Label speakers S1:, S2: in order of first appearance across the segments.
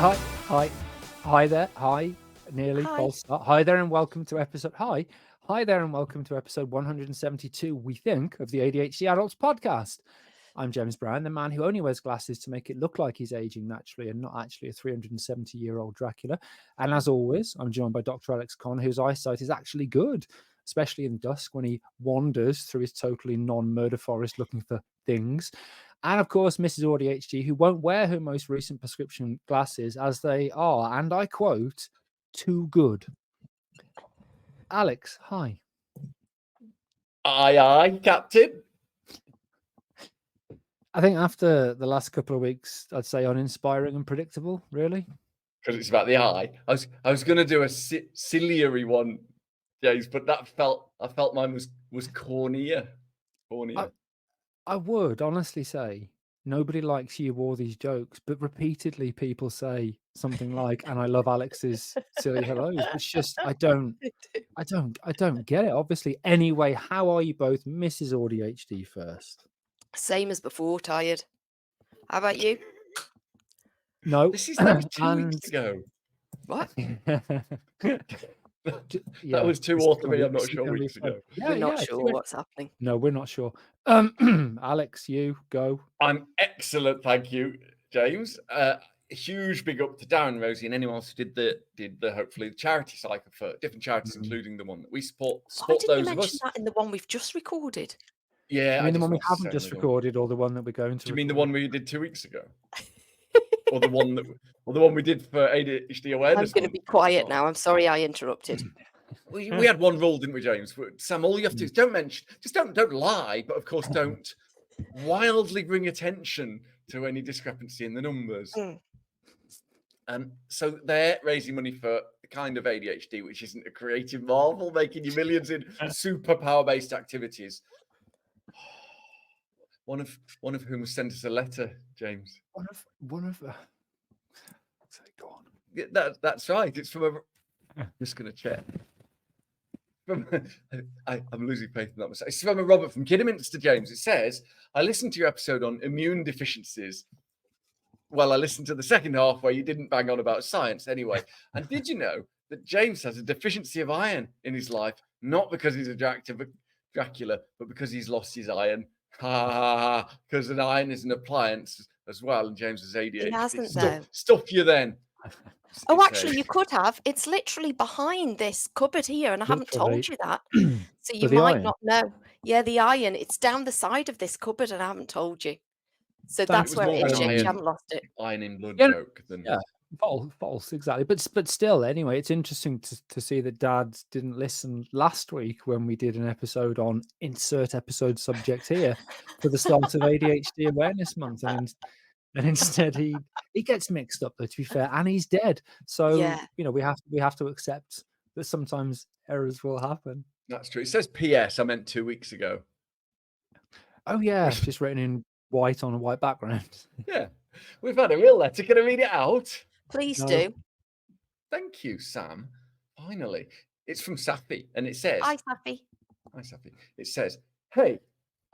S1: Hi there. Hi, nearly
S2: Hi.
S1: false start. Hi there, and welcome to episode. Hi there, and welcome to episode 172. We think of the ADHD Adults podcast. I'm James Brown, the man who only wears glasses to make it look like he's aging naturally and not actually a 370-year-old Dracula. And as always, I'm joined by Dr. Alex Conn, whose eyesight is actually good, especially in dusk when he wanders through his totally non-murder forest looking for things. And of course, Mrs. AuDHD, who won't wear her most recent prescription glasses as they are, and I quote, too good. Alex, hi.
S3: Aye, Captain.
S1: I think after the last couple of weeks, I'd say uninspiring and predictable, really.
S3: Because it's about the eye. I was going to do a ciliary one, James, but I felt mine was cornier.
S1: I would honestly say nobody likes you or these jokes, but repeatedly people say something like, and I love Alex's silly hellos. It's just I don't get it. Obviously. Anyway, how are you both? Mrs. AuDHD first.
S2: Same as before, tired. How about you?
S1: No.
S3: This is that was 2 weeks ago.
S2: What?
S3: That was 2 or 3, I'm not sure, weeks ago.
S2: We're not sure what's happening.
S1: No, we're not sure. Alex, you go.
S3: I'm excellent, thank you, James. A huge big up to Darren, Rosie, and anyone else who did the hopefully the charity cycle for different charities, including the one that we support.
S2: Why didn't you mention that in the one we've just recorded?
S3: Yeah,
S1: I mean the one we haven't just recorded, or the one that we're going to.
S3: Do you mean the one we did 2 weeks ago? Or the one we did for ADHD awareness?
S2: I'm going to be quiet now. I'm sorry I interrupted.
S3: We had one rule, didn't we, James? Sam, all you have to do is don't lie, but of course don't wildly bring attention to any discrepancy in the numbers. So they're raising money for the kind of ADHD which isn't a creative marvel, making you millions in superpower-based activities. One of whom has sent us a letter, James.
S1: One of go on.
S3: Yeah, that's right. It's from I'm just going to check. I'm losing faith in that. It's from a Robert from Kidderminster, James. It says, I listened to your episode on immune deficiencies. Well, I listened to the second half where you didn't bang on about science anyway. And did you know that James has a deficiency of iron in his life, not because he's a Dracula, but because he's lost his iron? Because an iron is an appliance as well, and James has ADHD.
S2: He hasn't, though.
S3: Stuff you then.
S2: Oh, actually, you could have. It's literally behind this cupboard here, and I haven't told you that. So you might not know. Yeah, the iron. It's down the side of this cupboard, and I haven't told you. So that's where it is, James. You haven't lost it.
S3: Iron in blood joke.
S1: Yeah, false, exactly. But still, anyway, it's interesting to see that Dad didn't listen last week when we did an episode on insert episode subject here for the start of ADHD Awareness Month, and instead he gets mixed up, though, to be fair, and he's dead. So you know we have to accept that sometimes errors will happen.
S3: That's true. It says P.S. I meant 2 weeks ago.
S1: Oh yeah, just written in white on a white background.
S3: Yeah, we've had a real letter. Can I read it out?
S2: Please do.
S3: Thank you, Sam. Finally, it's from Safi, and it says,
S2: Hi, Safi.
S3: Hi, Safi. It says, hey,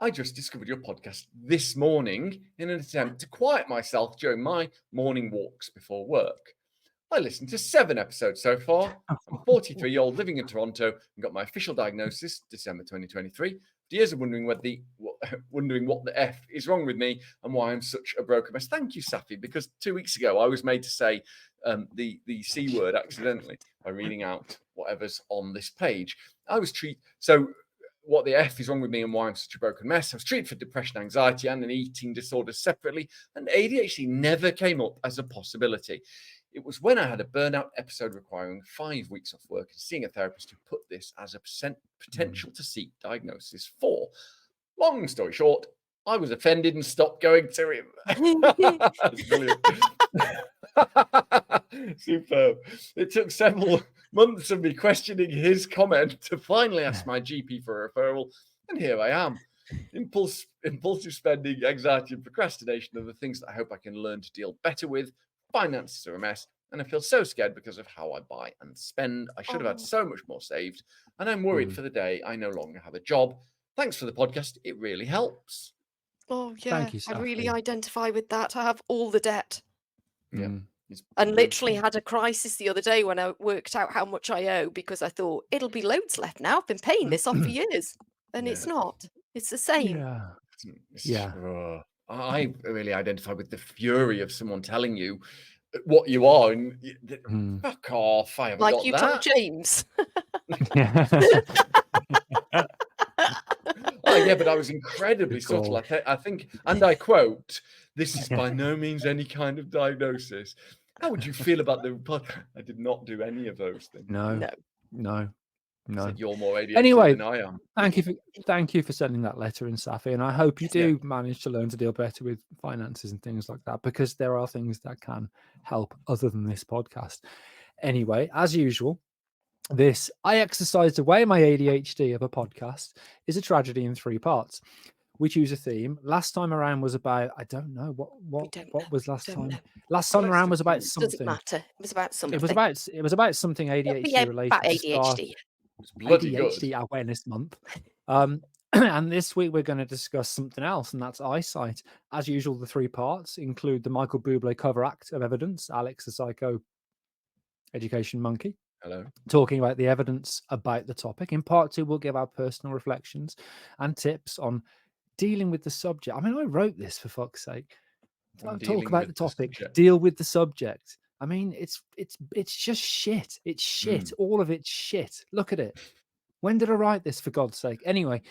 S3: I just discovered your podcast this morning in an attempt to quiet myself during my morning walks before work. I listened to 7 episodes so far. I'm a 43-year-old living in Toronto and got my official diagnosis December 2023. For years of wondering what the F is wrong with me and why I'm such a broken mess. Thank you, Safi, because 2 weeks ago I was made to say the C word accidentally by reading out whatever's on this page. What the F is wrong with me and why I'm such a broken mess. I was treated for depression, anxiety, and an eating disorder separately, and ADHD never came up as a possibility. It was when I had a burnout episode requiring 5 weeks off work and seeing a therapist who put this as a potential to seek diagnosis for. Long story short, I was offended and stopped going to him. That's brilliant. Superb. It took several months of me questioning his comment to finally ask my GP for a referral, and here I am. Impulsive spending, anxiety, and procrastination are the things that I hope I can learn to deal better with. Finances are a mess, and I feel so scared because of how I buy and spend. I should have had so much more saved, and I'm worried for the day I no longer have a job. Thanks for the podcast. It really helps.
S2: Oh, yeah.
S1: Thank you,
S2: I really
S1: Safi.
S2: identify with that. I have all the debt.
S3: Yeah.
S2: And literally had a crisis the other day when I worked out how much I owe, because I thought it'll be loads left now. I've been paying this off for years, and it's not. It's the same.
S3: I really identify with the fury of someone telling you what you are, and fuck off. I haven't
S2: Like
S3: got
S2: you
S3: that.
S2: told James.
S3: Oh yeah, but I was incredibly subtle. I think, and I quote, "This is by no means any kind of diagnosis. How would you feel about the podcast?" I did not do any of those things.
S1: No.
S3: I said, you're more ADHD
S1: anyway,
S3: than I am.
S1: Thank you for sending that letter in, Safi, and I hope you do manage to learn to deal better with finances and things like that, because there are things that can help other than this podcast. Anyway, as usual, this I exercised away my ADHD of a podcast is a tragedy in 3 parts. We choose a theme. Last time around was about, I don't know what was last time. Last time around was about something.
S2: Doesn't matter. It was about something.
S1: It was about something ADHD related.
S2: About ADHD.
S3: It's bloody
S1: ADHD
S3: good.
S1: Awareness Month. And this week we're going to discuss something else, and that's eyesight. As usual, the 3 parts include the Michael Bublé cover act of evidence, Alex the Psycho Education Monkey.
S3: Hello.
S1: Talking about the evidence about the topic. In part 2, we'll give our personal reflections and tips on dealing with the subject. I mean, I wrote this, for fuck's sake. Talk about the topic, deal with the subject. I mean, it's just shit. It's shit. All of it's shit. Look at it. When did I write this, for God's sake? Anyway,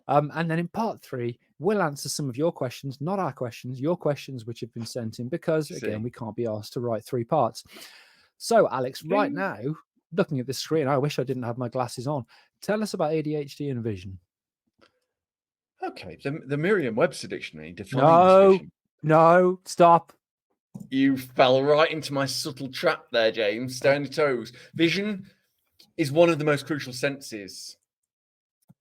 S1: and then in part 3, we'll answer some of your questions, not our questions, your questions which have been sent in, because again, we can't be asked to write 3 parts. So, Alex, right now, looking at the screen, I wish I didn't have my glasses on. Tell us about ADHD and vision.
S3: Okay, the Merriam-Webster dictionary defines vision.
S1: No, stop.
S3: You fell right into my subtle trap there, James. Stay on your toes. Vision is one of the most crucial senses.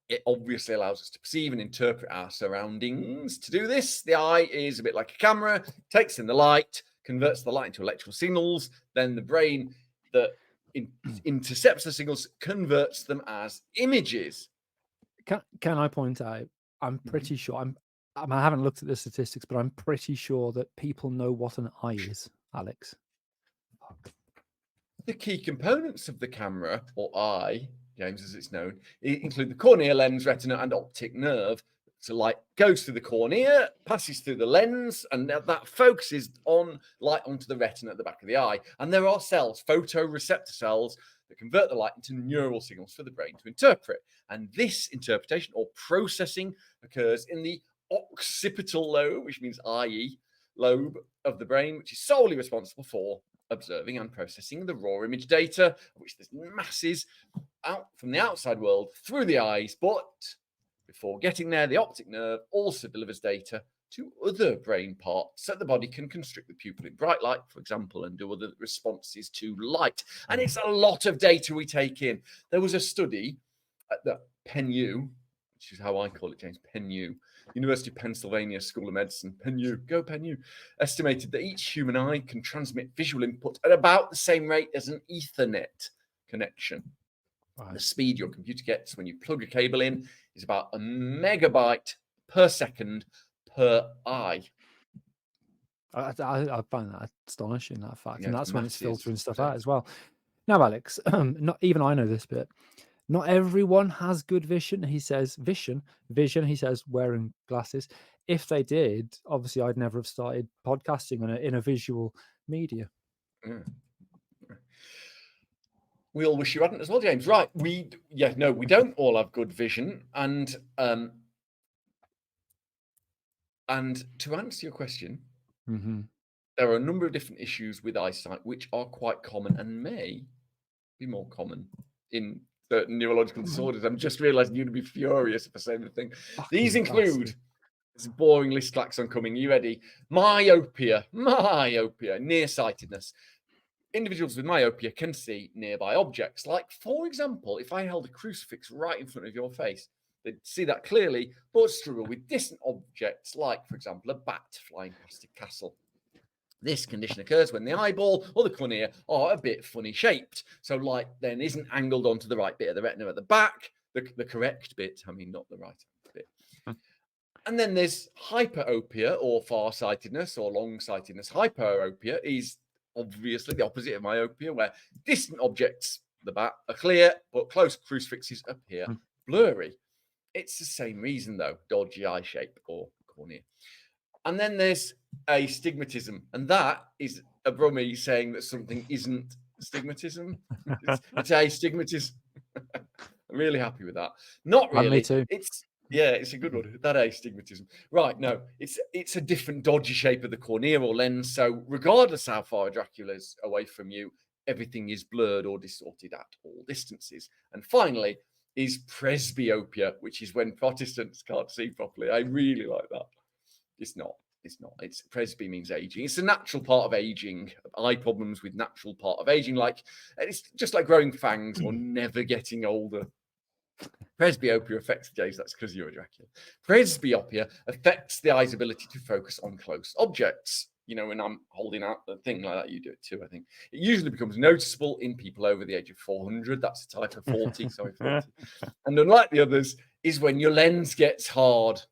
S3: It obviously allows us to perceive and interpret our surroundings. To do this, the eye is a bit like a camera, takes in the light, converts the light into electrical signals, then the brain that intercepts the signals converts them as images.
S1: Can I point out, I'm pretty sure, I haven't looked at the statistics, but I'm pretty sure that people know what an eye is, Alex.
S3: The key components of the camera, or eye, James, as it's known, include the cornea, lens, retina, and optic nerve. So light goes through the cornea, passes through the lens, and that focuses on light onto the retina at the back of the eye. And there are cells, photoreceptor cells, that convert the light into neural signals for the brain to interpret. And this interpretation or processing occurs in the occipital lobe, which means IE lobe of the brain, which is solely responsible for observing and processing the raw image data, which there's masses out from the outside world through the eyes. But before getting there, the optic nerve also delivers data to other brain parts so the body can constrict the pupil in bright light, for example, and do other responses to light. And it's a lot of data we take in. There was a study at the PenU, which is how I call it, James, PenU, University of Pennsylvania School of Medicine, PenU, go PenU, estimated that each human eye can transmit visual input at about the same rate as an Ethernet connection. Right. The speed your computer gets when you plug a cable in is about 1 megabyte per second per eye.
S1: I find that astonishing, that fact. And that's when it's filtering stuff out as well. Now, Alex, not even I know this bit. Not everyone has good vision. He says vision. He says wearing glasses. If they did, obviously, I'd never have started podcasting in a visual media.
S3: We all wish you hadn't as well, James. Right? We don't all have good vision, and to answer your question, there are a number of different issues with eyesight which are quite common and may be more common in certain neurological disorders. I'm just realizing you'd be furious if I say the thing. These include, there's a boring list klaxon coming. You ready? Myopia, nearsightedness. Individuals with myopia can see nearby objects. Like, for example, if I held a crucifix right in front of your face, they'd see that clearly, but struggle with distant objects, like, for example, a bat flying past a castle. This condition occurs when the eyeball or the cornea are a bit funny shaped. So light then isn't angled onto the right bit of the retina at the back, the correct bit, not the right bit. And then there's hyperopia or farsightedness or longsightedness. Hyperopia is obviously the opposite of myopia, where distant objects, the bat, are clear, but close crucifixes appear blurry. It's the same reason, though, dodgy eye shape or cornea. And then there's astigmatism, and that is a Brummie saying that something isn't stigmatism. It's astigmatism. I'm really happy with that. Not really.
S1: Me too.
S3: It's a good one. That astigmatism. Right, no, it's a different dodgy shape of the cornea or lens. So regardless how far Dracula's away from you, everything is blurred or distorted at all distances. And finally is presbyopia, which is when Protestants can't see properly. I really like that. It's not. It's presby means aging. It's a natural part of aging. Eye problems with natural part of aging, like it's just like growing fangs or never getting older. Presbyopia affects the gaze. That's because you're a Dracula. Presbyopia affects the eye's ability to focus on close objects. You know, when I'm holding out a thing like that, you do it too, I think. It usually becomes noticeable in people over the age of 400. That's a type of 40, sorry, 40. And unlike the others, is when your lens gets hard.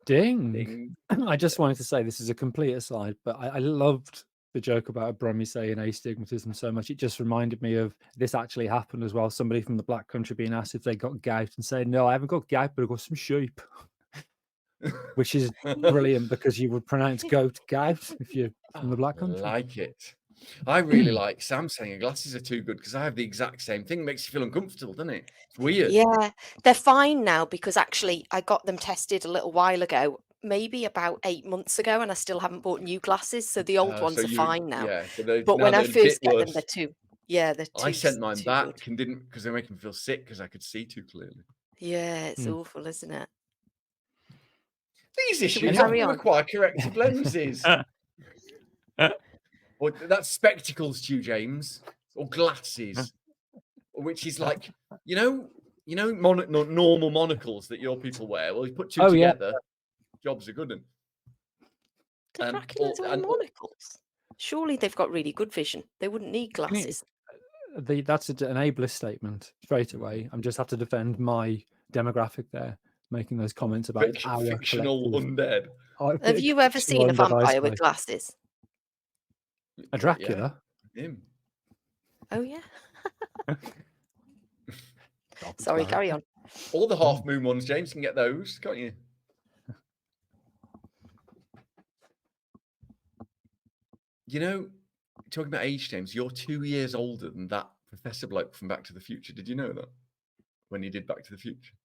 S1: Ding. I just wanted to say, this is a complete aside, but I loved the joke about Brummie saying astigmatism so much. It just reminded me of this actually happened as well. Somebody from the Black Country being asked if they got gout and saying, no, I haven't got gout, but I've got some sheep. Which is brilliant because you would pronounce goat if you're from the Black Country.
S3: I like it. I really like Sam saying your glasses are too good because I have the exact same thing. It makes you feel uncomfortable, doesn't it? It's weird.
S2: Yeah, they're fine now because actually I got them tested a little while ago, maybe about 8 months ago, and I still haven't bought new glasses. So the old ones are fine now.
S3: Yeah,
S2: but when I first get them, they're too. Yeah, they're too.
S3: I sent mine back
S2: good.
S3: and didn't because they make me feel sick because I could see too clearly.
S2: Yeah, it's awful, isn't it?
S3: These issues have to require corrective lenses. Or that's spectacles to you, James, or glasses, which is like normal monocles that your people wear. Well, you put two together, jobs are good. And
S2: Dracula's wearing monocles. Surely they've got really good vision. They wouldn't need glasses.
S1: That's an ableist statement straight away. I'm just have to defend my demographic there, making those comments about our
S3: fictional undead.
S2: Have you ever seen a vampire with glasses?
S1: A Dracula?
S3: Yeah. Him.
S2: Oh yeah. Sorry, carry on.
S3: All the half moon ones, James, can get those, can't you? You know, talking about age, James, you're 2 years older than that Professor bloke from Back to the Future. Did you know that? When he did Back to the Future.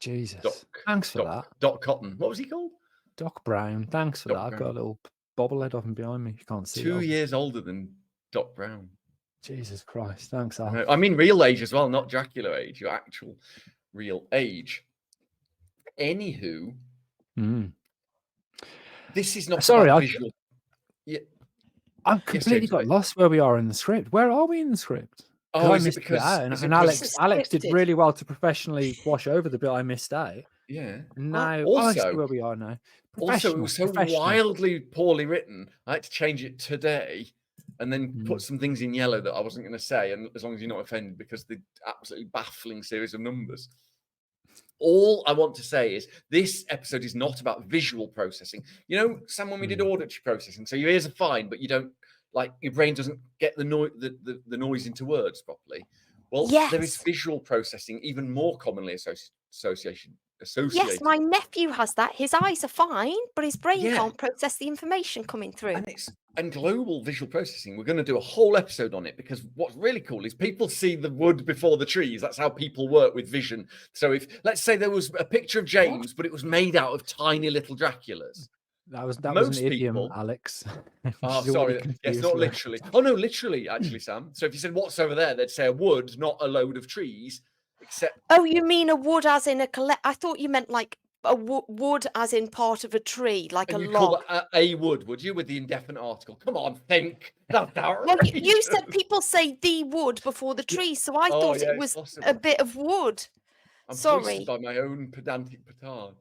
S1: Jesus. Thanks for that.
S3: Doc Cotton. What was he called?
S1: Doc Brown. Thanks for that. I've got a little bobblehead of him behind me. You can't see
S3: 2 years older than Doc Brown.
S1: Jesus Christ. Thanks, Al.
S3: I mean real age as well, not Dracula age, your actual real age. Anywho, this is not visual. Yeah.
S1: I've completely got lost where we are in the script. Where are we in the script?
S3: Oh,
S1: I missed it out. And Alex did really well to professionally wash over the bit I missed out.
S3: Yeah.
S1: Now,
S3: also,
S1: where we are now.
S3: Also, it was so wildly poorly written. I had to change it today and then put some things in yellow that I wasn't going to say. And as long as you're not offended, because the absolutely baffling series of numbers. All I want to say is this episode is not about visual processing. You know, Sam, when we did auditory processing, so your ears are fine, but you don't, like, your brain doesn't get the noise into words properly. Well, there is visual processing, even more commonly associated.
S2: Yes, my nephew has that. His eyes are fine, but his brain can't process the information coming through.
S3: And global visual processing, we're going to do a whole episode on it, because what's really cool is people see the wood before the trees. That's how people work with vision. So if, let's say there was a picture of James, but it was made out of tiny little Draculas.
S1: That was an idiom, Alex.
S3: Oh, sorry. Yes, not literally. Oh, no, literally, actually, Sam. So if you said, what's over there? They'd say a wood, not a load of trees. Except...
S2: Oh, you mean a wood as in I thought you meant like a wood as in part of a tree, like a log.
S3: A wood, would you, with the indefinite article? Come on, think. That's outrageous.
S2: Well, you said people say the wood before the tree, so I thought it was a bit of wood.
S3: I'm
S2: sorry.
S3: By my own pedantic petard.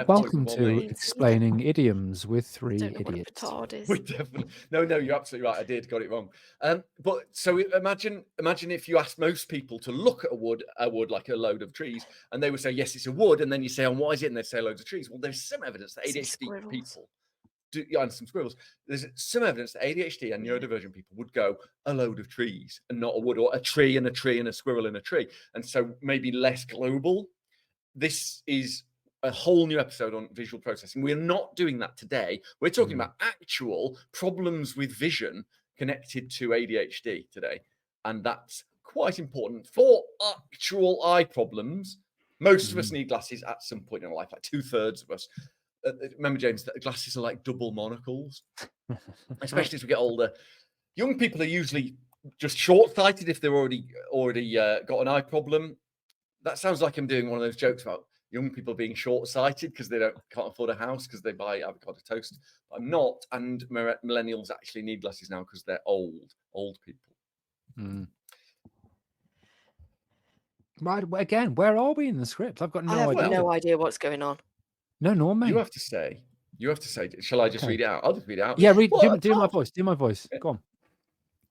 S1: Welcome to Explaining Idioms with Three Idiots.
S3: We definitely no, you're absolutely right. I got it wrong. But so imagine if you asked most people to look at a wood like a load of trees, and they would say yes, it's a wood, and then you say, "And why is it?" And they'd say loads of trees. Well, there's some evidence that ADHD people and some squirrels, there's some evidence that ADHD and neurodivergent people would go a load of trees and not a wood, or a tree and a tree and a squirrel and a tree. And so maybe less global. This is a whole new episode on visual processing. We're not doing that today. We're talking about actual problems with vision connected to ADHD today. And that's quite important for actual eye problems. Most of us need glasses at some point in our life, like 2/3 of us. Remember, James, that glasses are like double monocles, especially as we get older. Young people are usually just short-sighted if they're already got an eye problem. That sounds like I'm doing one of those jokes about young people being short-sighted because they can't afford a house because they buy avocado toast. But I'm not, and millennials actually need glasses now because they're old people.
S1: Right, again, where are we in the script? I've got no idea.
S2: No idea what's going on.
S1: No, nor me.
S3: You have to say. Shall I just read it out? I'll just read it out.
S1: Yeah, do my voice. Do my voice. Go on.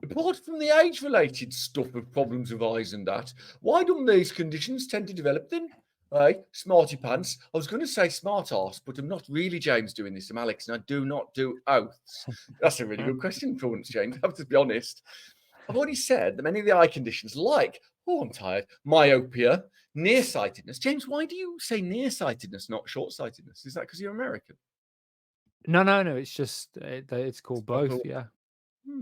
S3: Apart from the age-related stuff of problems with eyes and that, why don't these conditions tend to develop then? Smarty pants. I was going to say smart arse, but I'm not really, James, doing this. I'm Alex, and I do not do oaths. That's a really good question for once, James. I have to be honest. I've already said that many of the eye conditions, like, I'm tired, myopia, nearsightedness. James, why do you say nearsightedness, not short-sightedness? Is that because you're American?
S1: No. It's just it's called both. Yeah.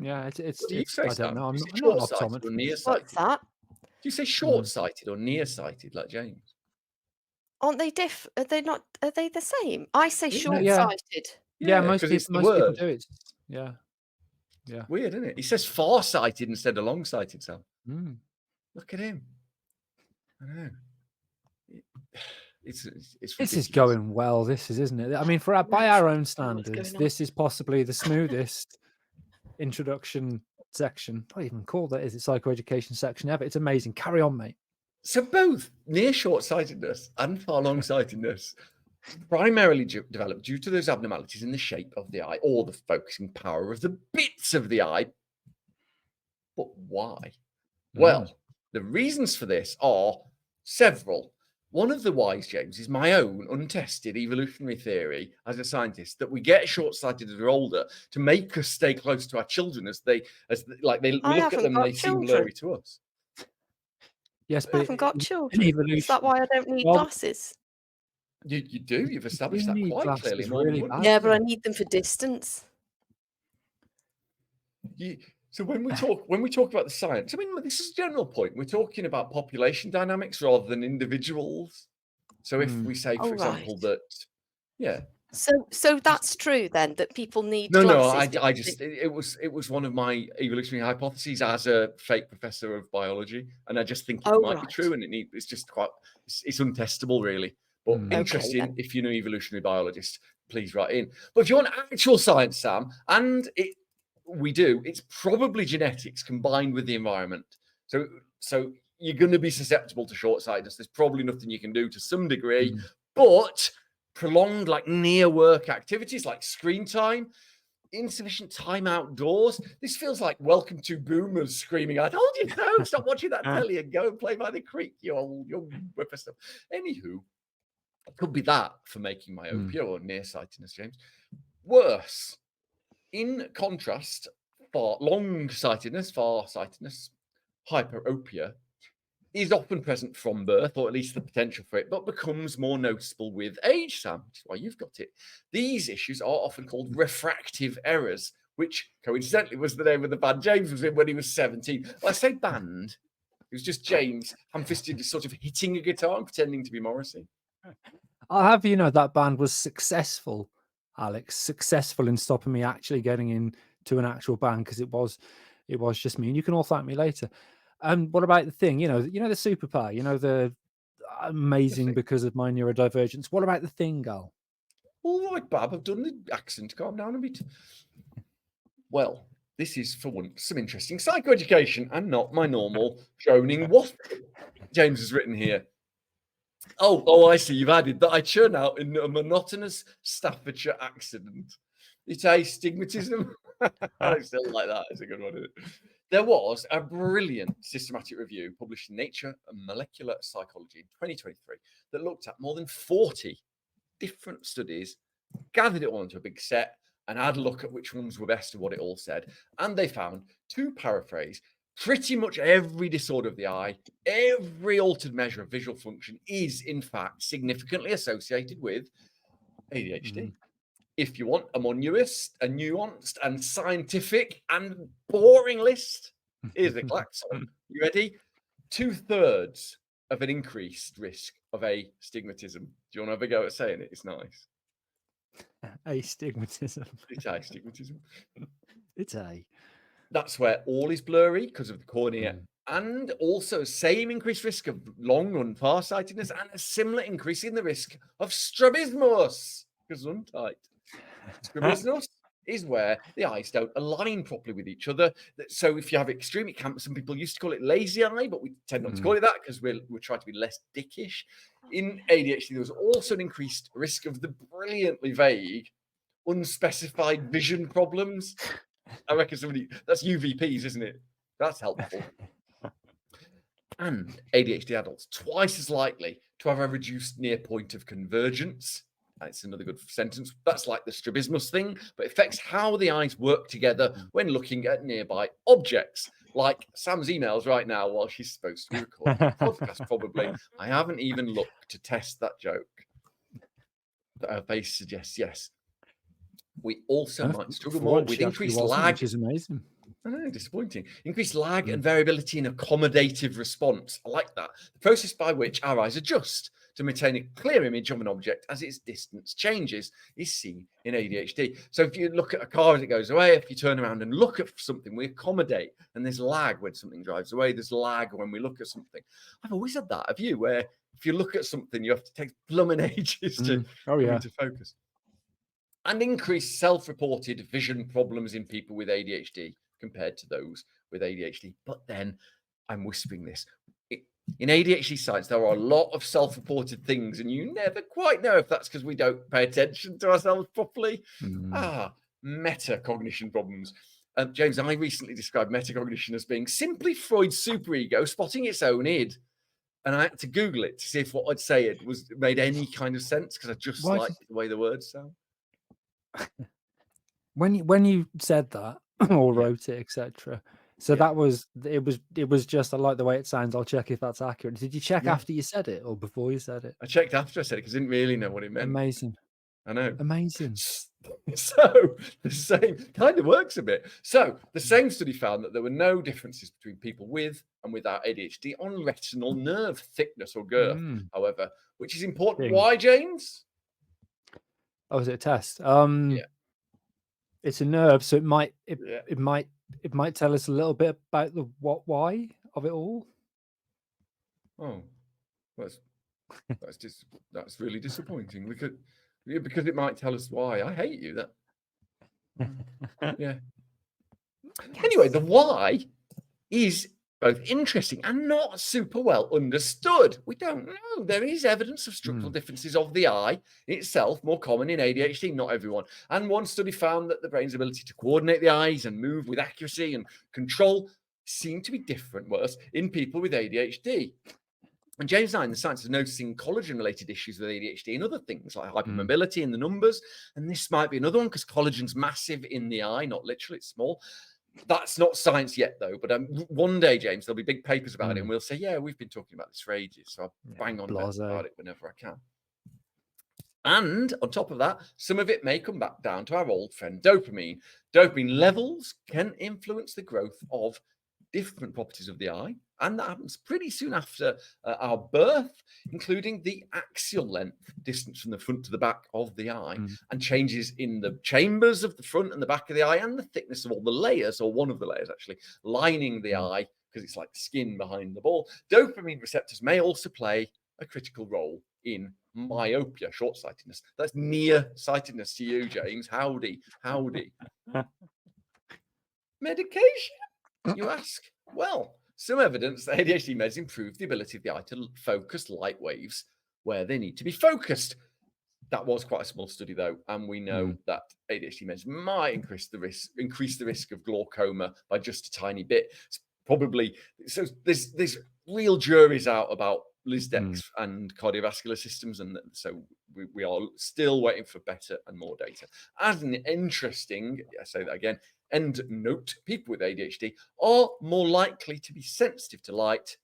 S1: Yeah, it's.
S3: What do you say,
S1: I don't know. I'm not an
S3: short-sighted or
S1: optometrist.
S3: nearsighted?
S2: What's that?
S3: Do you say short-sighted or nearsighted, like James?
S2: Aren't they Are they not? Are they the same? I say short-sighted.
S1: Yeah, most people do it. Yeah.
S3: Weird, isn't it? He says far-sighted instead of long-sighted, Sam. Look at him. I know. It's
S1: this is going well. This is, isn't it? I mean, by our own standards, this is possibly the smoothest introduction section. What even called that? Is it psychoeducation section ever? It's amazing. Carry on, mate.
S3: So both near short-sightedness and far long-sightedness primarily develop due to those abnormalities in the shape of the eye or the focusing power of the bits of the eye. But why? Well, the reasons for this are several. One of the whys, James, is my own untested evolutionary theory as a scientist that we get short-sighted as we're older to make us stay close to our children as we look at them and they seem blurry to us.
S1: Yes,
S2: I haven't got children. Is that why I don't need glasses?
S3: You do. You've established that quite clearly.
S1: Really
S2: yeah, but I need them for distance.
S3: So when we talk about the science, I mean, this is a general point. We're talking about population dynamics rather than individuals. So if we say, for example, that,
S2: So that's true then, that people need glasses.
S3: No, I just it was one of my evolutionary hypotheses as a fake professor of biology, and I just think it might be true, and it's just it's untestable really. But interesting, if you know evolutionary biologists, please write in. But if you want actual science, Sam, and it's probably genetics combined with the environment. So you're going to be susceptible to short-sightedness. There's probably nothing you can do to some degree, but prolonged like near work activities like screen time, insufficient time outdoors. This feels like Welcome to Boomers screaming, I told you so, stop watching that telly and go and play by the creek, you old young whippersnapper. Anywho, it could be that for making myopia or nearsightedness, James. Worse, in contrast, long-sightedness, far-sightedness, hyperopia, is often present from birth, or at least the potential for it, but becomes more noticeable with age, Sam, which is why you've got it. These issues are often called refractive errors, which coincidentally was the name of the band James was in when he was 17. Well, I say band. It was just James ham-fisted, sort of hitting a guitar and pretending to be Morrissey.
S1: I'll have you know that band was successful, Alex, successful in stopping me actually getting into an actual band because it was just me. And you can all thank me later. And what about the thing? You know the superpower. You know the amazing because of my neurodivergence. What about the thing, Gal?
S3: All right, Bob. I've done the accent. Calm down a bit. Well, this is for once some interesting psychoeducation and not my normal droning what James has written here. Oh, I see. You've added that I churn out in a monotonous Staffordshire accent. It's astigmatism. I still like that. It's a good one, isn't it? There was a brilliant systematic review published in Nature and Molecular Psychology in 2023 that looked at more than 40 different studies, gathered it all into a big set, and had a look at which ones were best and what it all said. And they found, to paraphrase, pretty much every disorder of the eye, every altered measure of visual function is, in fact, significantly associated with ADHD. If you want a more nuanced and scientific and boring list, here's the klaxon. You ready? 2/3 of an increased risk of astigmatism. Do you want to have a go at saying it? It's nice.
S1: Astigmatism.
S3: It's astigmatism.
S1: It's A.
S3: That's where all is blurry because of the cornea, and also same increased risk of long and farsightedness, and a similar increase in the risk of strabismus. Gesundheit. Strabismus is where the eyes don't align properly with each other. So if you have extremely some people used to call it lazy eye, but we tend not to call it that because we're trying to be less dickish. In ADHD, there was also an increased risk of the brilliantly vague, unspecified vision problems. I reckon that's UVPs, isn't it? That's helpful. And ADHD adults, twice as likely to have a reduced near point of convergence. That's another good sentence. That's like the strabismus thing, but it affects how the eyes work together when looking at nearby objects. Like Sam's emails right now while she's supposed to be recording a podcast, probably. I haven't even looked to test that joke. But her face suggests yes. We also might struggle more with increased lag.
S1: Which is amazing.
S3: I know, disappointing. Increased lag and variability in accommodative response. I like that. The process by which our eyes adjust to maintain a clear image of an object as its distance changes is seen in ADHD. So if you look at a car as it goes away, if you turn around and look at something, we accommodate, and there's lag when something drives away. There's lag when we look at something. I've always had that. Have you? Where if you look at something, you have to take blooming ages to focus. And increased self-reported vision problems in people with ADHD compared to those with ADHD. But then I'm whispering this. In ADHD science, there are a lot of self-reported things, and you never quite know if that's because we don't pay attention to ourselves properly. Metacognition problems. James, I recently described metacognition as being simply Freud's superego spotting its own id. And I had to Google it to see if what I'd say it made any kind of sense, because I just liked the way the words sound.
S1: When you said that or wrote it, etc. So that was just I like the way it sounds. I'll check if that's accurate. Did you check after you said it or before you said it?
S3: I checked after I said it because I didn't really know what it meant.
S1: Amazing.
S3: I know.
S1: Amazing.
S3: So the same kind of works a bit. So the same study found that there were no differences between people with and without ADHD on retinal nerve thickness or girth, however, which is important. Why, James?
S1: Oh, is it a test? It's a nerve, so it might tell us a little bit about the why of it all.
S3: Oh, that's really disappointing because it might tell us why. I hate you. Yeah. Anyway, the why is both interesting and not super well understood. We don't know. There is evidence of structural differences of the eye itself, more common in ADHD, not everyone. And one study found that the brain's ability to coordinate the eyes and move with accuracy and control seemed to be worse in people with ADHD. And James and I in the science is noticing collagen-related issues with ADHD and other things like hypermobility in the numbers. And this might be another one because collagen's massive in the eye, not literally, it's small. That's not science yet, though. But one day, James, there'll be big papers about it, and we'll say, yeah, we've been talking about this for ages. So I'll bang on about it whenever I can. And on top of that, some of it may come back down to our old friend dopamine. Dopamine levels can influence the growth of different properties of the eye, and that happens pretty soon after our birth, including the axial length, distance from the front to the back of the eye, and changes in the chambers of the front and the back of the eye, and the thickness of all the layers, or one of the layers actually, lining the eye, because it's like skin behind the ball. Dopamine receptors may also play a critical role in myopia, short-sightedness. That's near-sightedness to you, James. Howdy. Medication? You ask? Well, some evidence that ADHD meds improve the ability of the eye to focus light waves where they need to be focused. That was quite a small study, though, and we know that ADHD meds might increase the risk of glaucoma by just a tiny bit. It's probably so. There's real juries out about Lisdex and cardiovascular systems, and so we are still waiting for better and more data. As an interesting, I say that again, end note, people with ADHD are more likely to be sensitive to light.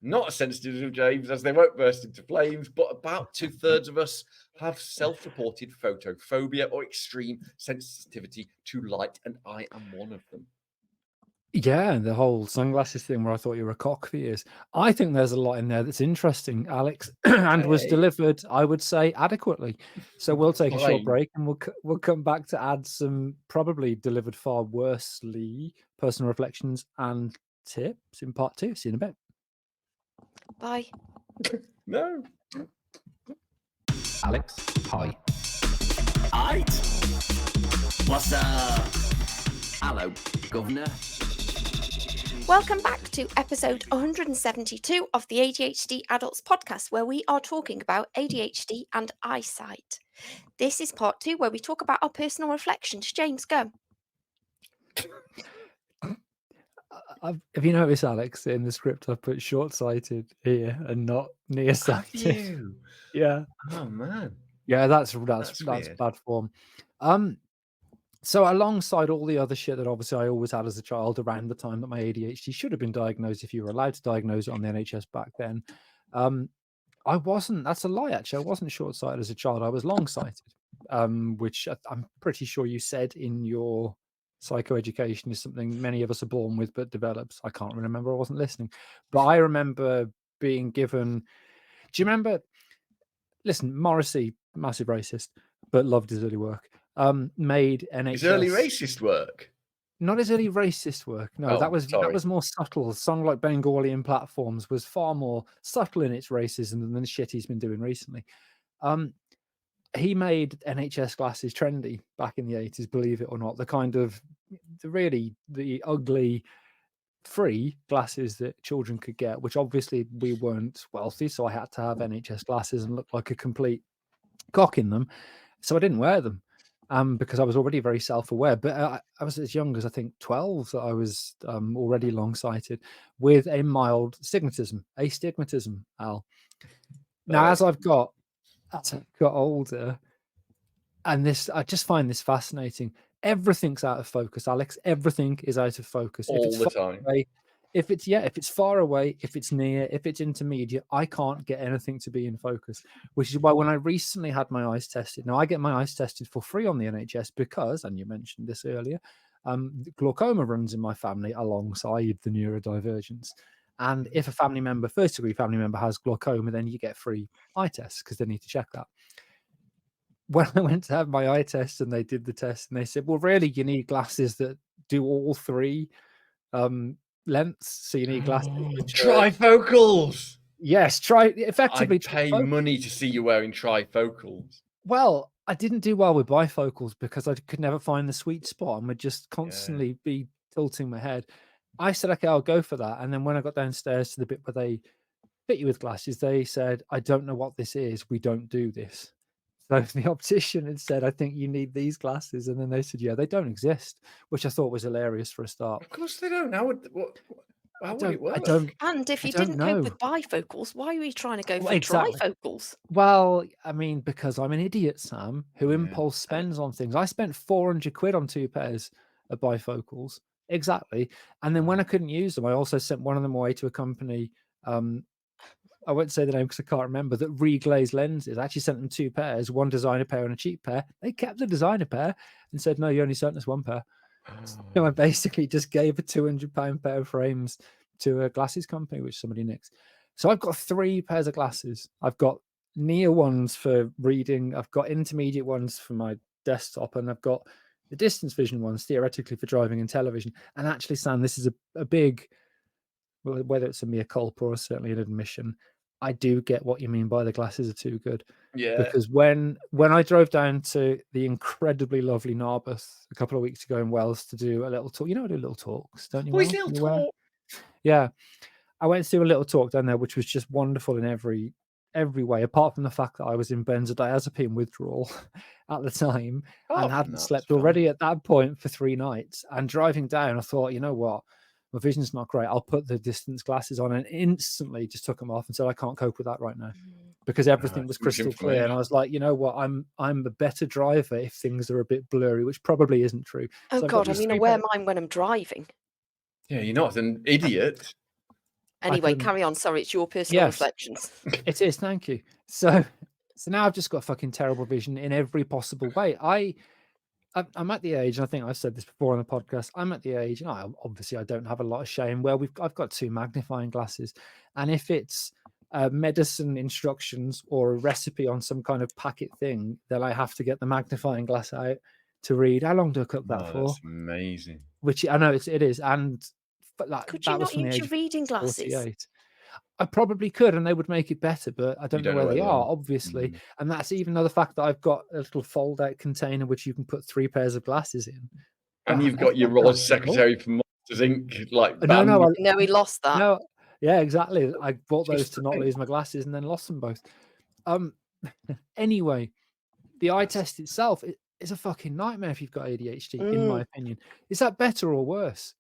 S3: Not as sensitive as James, as they won't burst into flames, but about 2/3 of us have self-reported photophobia or extreme sensitivity to light, and I am one of them.
S1: Yeah, the whole sunglasses thing where I thought you were a cock for years. I think there's a lot in there that's interesting, Alex, and was delivered, I would say, adequately. So we'll take a short break, and we'll come back to add some probably delivered far worsely personal reflections and tips in part 2. See you in a bit.
S2: Bye.
S3: No.
S1: Alex, hi.
S4: Aight. What's up? Hello, Governor.
S2: Welcome back to episode 172 of the ADHD Adults podcast, where we are talking about ADHD and eyesight. This is part 2, where we talk about our personal reflections. James, go.
S1: Have you noticed, Alex, in the script I've put short-sighted here and not nearsighted? Yeah.
S3: Oh man.
S1: Yeah, that's
S3: weird.
S1: bad form. So alongside all the other shit that obviously I always had as a child around the time that my ADHD should have been diagnosed, if you were allowed to diagnose it on the NHS back then, I wasn't. That's a lie, actually. I wasn't short-sighted as a child. I was long-sighted, which I'm pretty sure you said in your psychoeducation is something many of us are born with but develops. I can't remember. I wasn't listening. But I remember being given... Do you remember... Listen, Morrissey, massive racist, but loved his early work. Made NHS...
S3: His early racist work?
S1: Not his early racist work. No, that was more subtle. A song like Bengalian Platforms was far more subtle in its racism than the shit he's been doing recently. He made NHS glasses trendy back in the 80s, believe it or not. The kind of the ugly free glasses that children could get, which obviously we weren't wealthy, so I had to have NHS glasses and look like a complete cock in them. So I didn't wear them. Because I was already very self-aware, but I was as young as I think 12 that I was already long-sighted with a mild astigmatism, Al. Now, as I've got older, and I just find this fascinating. Everything's out of focus, Alex. Everything is out of focus
S3: all the time.
S1: If it's far away, if it's near, if it's intermediate, I can't get anything to be in focus, which is why when I recently had my eyes tested, now I get my eyes tested for free on the NHS because, and you mentioned this earlier, glaucoma runs in my family alongside the neurodivergence. And if a first degree family member has glaucoma, then you get free eye tests because they need to check that. When I went to have my eye test and they did the test and they said, well, really, you need glasses that do all three lengths, so you need glasses.
S3: Trifocals.
S1: Yes, effectively.
S3: I pay money to see you wearing trifocals.
S1: Well, I didn't do well with bifocals because I could never find the sweet spot and would just constantly be tilting my head. I said, okay, I'll go for that. And then when I got downstairs to the bit where they fit you with glasses, they said, I don't know what this is. We don't do this. So the optician had said, I think you need these glasses. And then they said, yeah, they don't exist, which I thought was hilarious for a start.
S3: Of course they don't. How would it work?
S2: And if you didn't cope with bifocals, why were you trying to go for trifocals?
S1: Well, I mean, because I'm an idiot, Sam, who impulse spends on things. I spent 400 quid on 2 pairs of bifocals. Exactly. And then when I couldn't use them, I also sent one of them away to a company. I won't say the name because I can't remember, that reglazed lenses. I actually sent them 2 pairs, one designer pair and a cheap pair. They kept the designer pair and said, no, you only sent us 1 pair. So I basically just gave a £200 pair of frames to a glasses company, which somebody nicks. So I've got 3 pairs of glasses. I've got near ones for reading. I've got intermediate ones for my desktop, and I've got the distance vision ones theoretically for driving and television. And actually, Sam, this is a big, whether it's a mea culpa or certainly an admission, I do get what you mean by the glasses are too good.
S3: Yeah.
S1: Because when I drove down to the incredibly lovely Narberth a couple of weeks ago in Wales to do a little talk, I do little talks, don't you?
S3: Little talk.
S1: Yeah. I went to do a little talk down there, which was just wonderful in every way, apart from the fact that I was in benzodiazepine withdrawal at the time and hadn't slept already at that point for 3 nights. And driving down, I thought, you know what? my vision's not great. I'll put the distance glasses on and instantly just took them off and said, I can't cope with that right now, because everything was crystal clear. And I was like, you know what, I'm a better driver if things are a bit blurry, which probably isn't true.
S2: Oh
S1: So
S2: God, I mean, I wear mine when I'm driving.
S3: Yeah, you're not an idiot.
S2: Anyway, carry on. Sorry, it's your personal reflections.
S1: It is, thank you. So now I've just got fucking terrible vision in every possible way. I'm at the age, and I think I've said this before on the podcast, I'm at the age, and I don't have a lot of shame, where I've got 2 magnifying glasses, and if it's medicine instructions or a recipe on some kind of packet thing, then I have to get the magnifying glass out to read. How long do I cook that for?
S3: That's amazing.
S1: Which I know it is, and but
S2: could you not use your reading glasses?
S1: 48. I probably could, and they would make it better, but I don't know where they are, obviously. And that's even though the fact that I've got a little fold-out container which you can put 3 pairs of glasses in.
S3: And you've got your Ross secretary from Monsters Inc. like
S1: no,
S2: he lost that.
S1: No, yeah, exactly. I bought those to not lose my glasses and then lost them both. Anyway, the eye test itself is a fucking nightmare if you've got ADHD, in my opinion. Is that better or worse?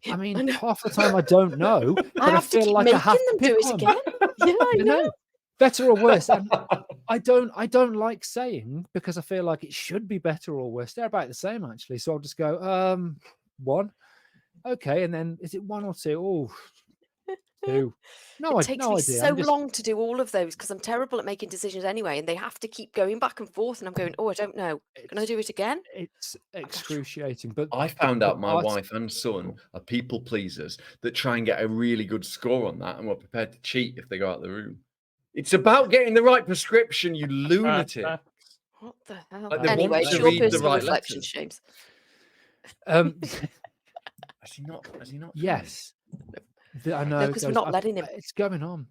S1: I mean, half the time I don't know, but I feel like I have to pick one.
S2: Again. Yeah, I know.
S1: Better or worse? And I don't like saying, because I feel like it should be better or worse. They're about the same, actually. So I'll just go 1. Okay, and then is it 1 or 2? Oh, 2. No,
S2: it takes me so long to do all of those because I'm terrible at making decisions anyway, and they have to keep going back and forth, and I'm going, I don't know. Can I do it again?
S1: It's excruciating. But
S3: I found out my wife and son are people pleasers that try and get a really good score on that and were prepared to cheat if they go out of the room. It's about getting the right prescription, you lunatic.
S2: What the hell?
S3: Like
S2: anyway, it's your personal reflections, James.
S3: Has he not?
S1: Yes. I know,
S2: because we're not letting him.
S1: It's going on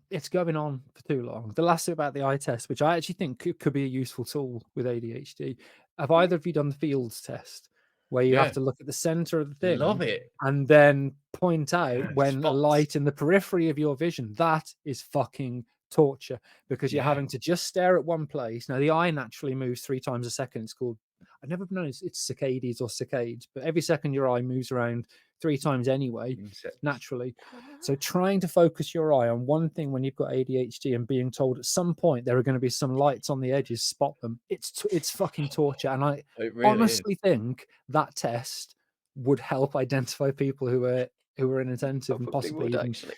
S1: for too long. The last thing about the eye test, which I actually think could be a useful tool with ADHD. Have either of you done the Fields test, where you have to look at the center of the thing?
S3: Love it.
S1: And then point out when a light in the periphery of your vision. That is fucking torture, because you're having to just stare at one place. Now, the eye naturally moves 3 times a second. It's called, I've never known it's saccades or saccades, but every second your eye moves around 3 times anyway, naturally. So trying to focus your eye on one thing when you've got ADHD and being told at some point there are going to be some lights on the edges, spot them. It's fucking torture. And I honestly think that test would help identify people who are inattentive and possibly even
S3: actually.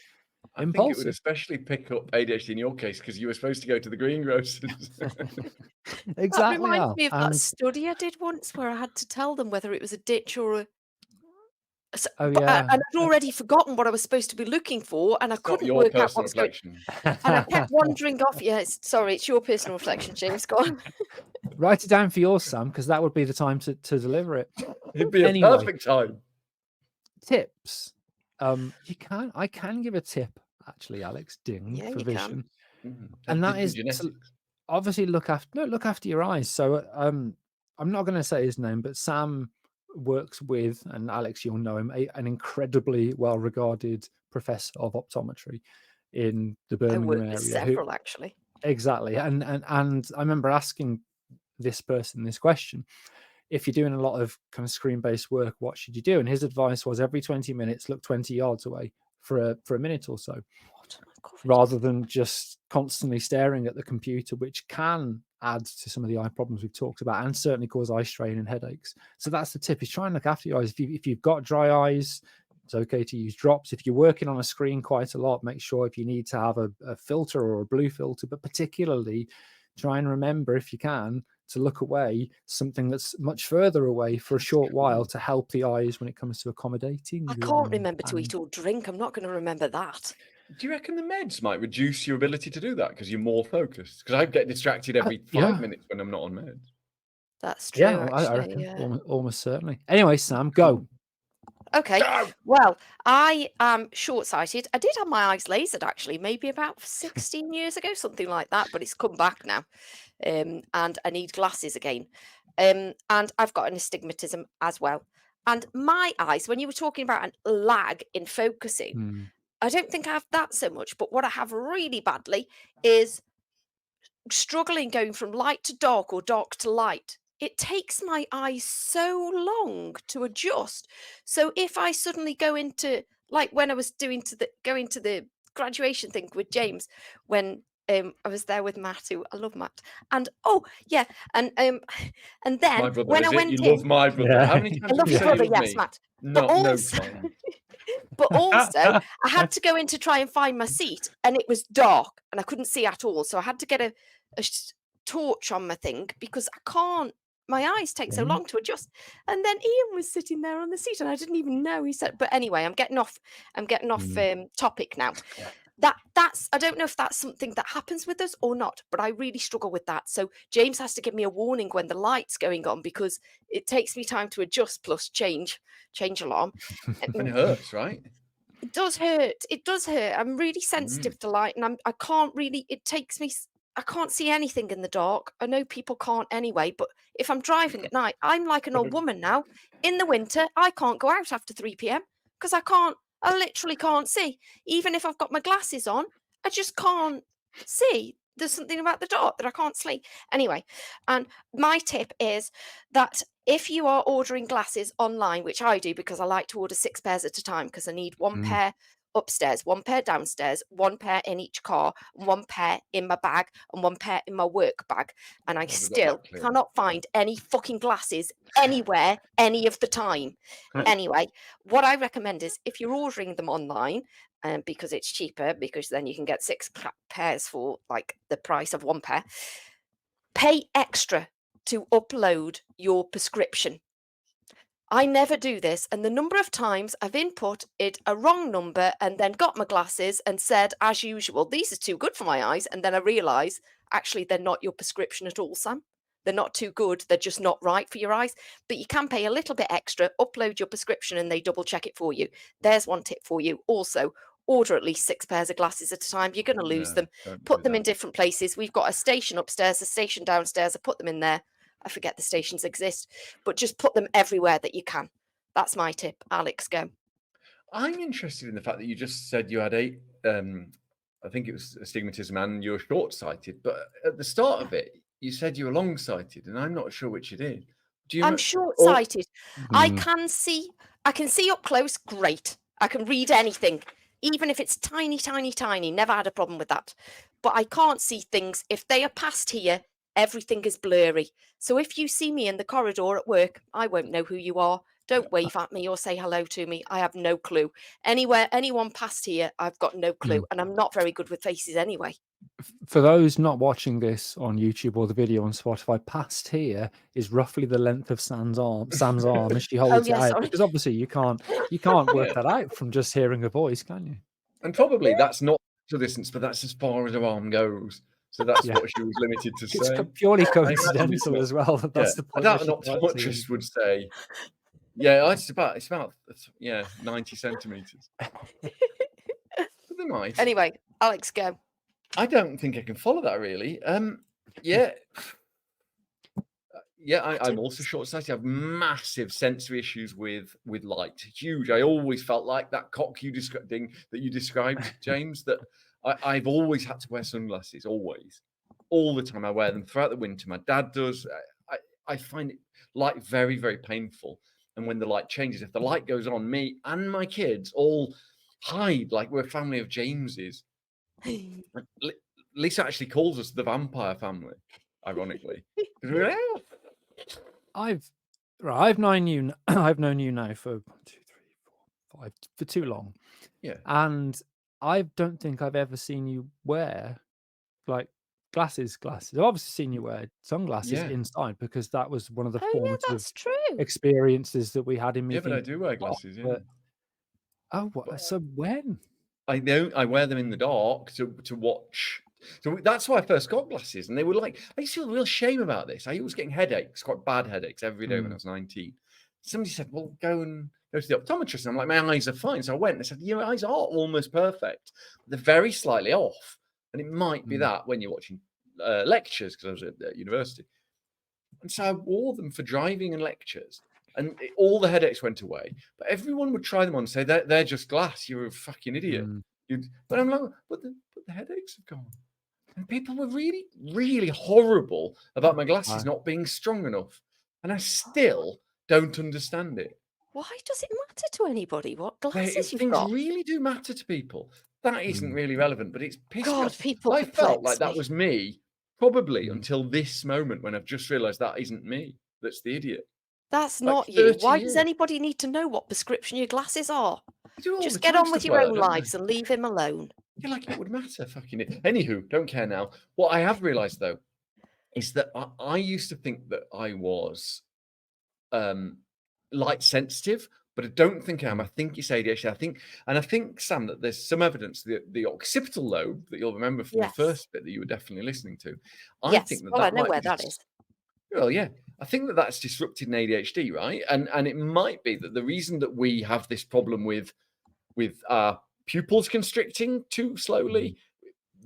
S3: I think it would especially pick up ADHD in your case because you were supposed to go to the greengrocers.
S1: Exactly.
S2: That reminds me of that study I did once where I had to tell them whether it was a ditch or a... and I'd already forgotten what I was supposed to be looking for, and I couldn't work out what's going on. And I kept wandering off. It's your personal reflection, James. Go on.
S1: Write it down for yours, Sam, because that would be the time to deliver it.
S3: It'd be a perfect time.
S1: Tips. I can give a tip, actually, Alex. Ding for vision. And that is obviously look after your eyes. So I'm not going to say his name, but Sam works with, and Alex, you'll know him, an incredibly well-regarded professor of optometry in the Birmingham area.
S2: Several, actually.
S1: Exactly, and I remember asking this person this question: if you're doing a lot of kind of screen-based work, what should you do? And his advice was every 20 minutes, look 20 yards away for a minute or so, rather than just constantly staring at the computer, which can add to some of the eye problems we've talked about and certainly cause eye strain and headaches. So that's the tip, is try and look after your eyes. If you've got dry eyes, it's okay to use drops. If you're working on a screen quite a lot, make sure if you need to have a filter or a blue filter, but particularly try and remember, if you can, to look away something that's much further away for a short while to help the eyes when it comes to accommodating.
S2: I can't remember to eat or drink. I'm not going to remember that.
S3: Do you reckon the meds might reduce your ability to do that because you're more focused? Because I get distracted every 5 minutes when I'm not on meds.
S2: That's true.
S1: Yeah, I reckon almost certainly. Anyway, Sam, go.
S2: Okay. Well, I am short-sighted. I did have my eyes lasered, actually, maybe about 16 years ago, something like that, but it's come back now. And I need glasses again. And I've got an astigmatism as well. And my eyes, when you were talking about a lag in focusing, I don't think I have that so much, but what I have really badly is struggling going from light to dark or dark to light. It takes my eyes so long to adjust. So if I suddenly go into like when I was going to the graduation thing with James, when I was there with Matt, who I love Matt, and and then
S3: My brother,
S2: when I
S3: is it?
S2: went
S3: You
S2: in,
S3: love my brother.
S1: Yeah.
S3: How many
S2: I
S3: times
S2: love
S3: have you
S2: your
S3: said
S2: brother,
S3: you love
S2: yes,
S3: me?
S2: Matt,
S3: No,
S2: but
S3: no
S2: also,
S3: time.
S2: but also I had to go in to try and find my seat, and it was dark, and I couldn't see at all, so I had to get a torch on my thing because I can't. My eyes take so long to adjust. And then Ian was sitting there on the seat, and I didn't even know. He said, but anyway, I'm getting off topic now. That's I don't know if that's something that happens with us or not, but I really struggle with that. So James has to give me a warning when the light's going on because it takes me time to adjust plus change alarm.
S3: And it hurts, right?
S2: It does hurt. It does hurt. I'm really sensitive to light, and I can't really. It takes me. I can't see anything in the dark. I know people can't anyway, but if I'm driving at night, I'm like an old woman now. In the winter, I can't go out after 3 p.m. because I can't. I literally can't see. Even if I've got my glasses on, I just can't see. There's something about the dark that I can't see. Anyway, and my tip is that if you are ordering glasses online, which I do because I like to order 6 pairs at a time because I need one pair upstairs, one pair downstairs, one pair in each car, one pair in my bag, and one pair in my work bag. And I still cannot find any fucking glasses anywhere, any of the time. Anyway, what I recommend is if you're ordering them online, because it's cheaper, because then you can get 6 pairs for like the price of one pair, pay extra to upload your prescription. I never do this, and the number of times I've input it a wrong number and then got my glasses and said, as usual, these are too good for my eyes, and then I realise actually they're not your prescription at all, Sam. They're not too good, they're just not right for your eyes. But you can pay a little bit extra, upload your prescription, and they double check it for you. There's one tip for you. Also, order at least 6 pairs of glasses at a time. You're going to lose them. Put them in different places. We've got a station upstairs, a station downstairs. I put them in there. I forget the stations exist, but just put them everywhere that you can. That's my tip. Alex, go.
S3: I'm interested in the fact that you just said you had I think it was astigmatism and you're short-sighted, but at the start of it, you said you were long-sighted, and I'm not sure which it is.
S2: I'm short-sighted. I can see up close, great. I can read anything, even if it's tiny, tiny, tiny. Never had a problem with that. But I can't see things. If they are past here, everything is blurry. So if you see me in the corridor at work, I won't know who you are. Don't wave at me or say hello to me. I have no clue. Anyone past here, I've got no clue. And I'm not very good with faces anyway.
S1: For those not watching this on YouTube or the video on Spotify, past here is roughly the length of Sam's arm as she holds it out. Because obviously you can't work that out from just hearing a voice, can you?
S3: And probably that's not the distance, but that's as far as her arm goes. So that's what she was limited to say.
S1: It's purely coincidental as well. That's the point.
S3: That an optometrist would say, it's about 90 centimeters. But they might.
S2: Anyway, Alex, go.
S3: I don't think I can follow that really. I'm also short-sighted. I have massive sensory issues with light. Huge. I always felt like that cock thing that you described, James, that I've always had to wear sunglasses, always. All the time I wear them throughout the winter. My dad does. I find it light very, very painful. And when the light changes, if the light goes on, me and my kids all hide like we're a family of Jameses. Lisa actually calls us the vampire family, ironically.
S1: I've known you. I've known you now for 1, 2, 3, 4, 5 for too long.
S3: Yeah,
S1: and I don't think I've ever seen you wear like glasses. I've obviously seen you wear sunglasses inside because that was one of the formative experiences that we had in me.
S3: Yeah, but I do wear glasses.
S1: So when?
S3: I know I wear them in the dark to watch. So that's why I first got glasses, and they were like, I used to feel a real shame about this. I was getting headaches, quite bad headaches, every day when I was 19. Somebody said, "Well, go to the optometrist." And I'm like, "My eyes are fine." So I went, and they said, "Your eyes are almost perfect. They're very slightly off, and it might be that when you're watching lectures, because I was at university." And so I wore them for driving and lectures. And all the headaches went away. But everyone would try them on and say, they're just glass. You're a fucking idiot. But I'm like, but the headaches have gone. And people were really, really horrible about my glasses not being strong enough. And I still don't understand it.
S2: Why does it matter to anybody what glasses you've
S3: Things
S2: got?
S3: really do matter to people. That isn't really relevant, but it's pissed me
S2: God,
S3: off.
S2: people
S3: I felt
S2: perplex
S3: like that
S2: me.
S3: was me, probably until this moment when I've just realised that isn't me. That's the idiot.
S2: That's
S3: Like
S2: not you.
S3: 30
S2: Why does
S3: years.
S2: anybody need to know what prescription your glasses are?
S3: They do all
S2: Just
S3: the
S2: get
S3: time
S2: on with
S3: stuff
S2: your
S3: like
S2: own
S3: that, don't they?
S2: lives and leave him alone.
S3: Yeah, like it would matter, fucking it. Anywho, don't care now. What I have realised though is that I used to think that I was light sensitive, but I don't think I am. I think it's ADHD. I think, Sam, that there's some evidence that the occipital lobe that you'll remember from the first bit that you were definitely listening to. I think that
S2: I
S3: that
S2: know
S3: might
S2: where
S3: be
S2: that is.
S3: Well, yeah, I think that that's disrupted in ADHD, right? And it might be that the reason that we have this problem with our pupils constricting too slowly,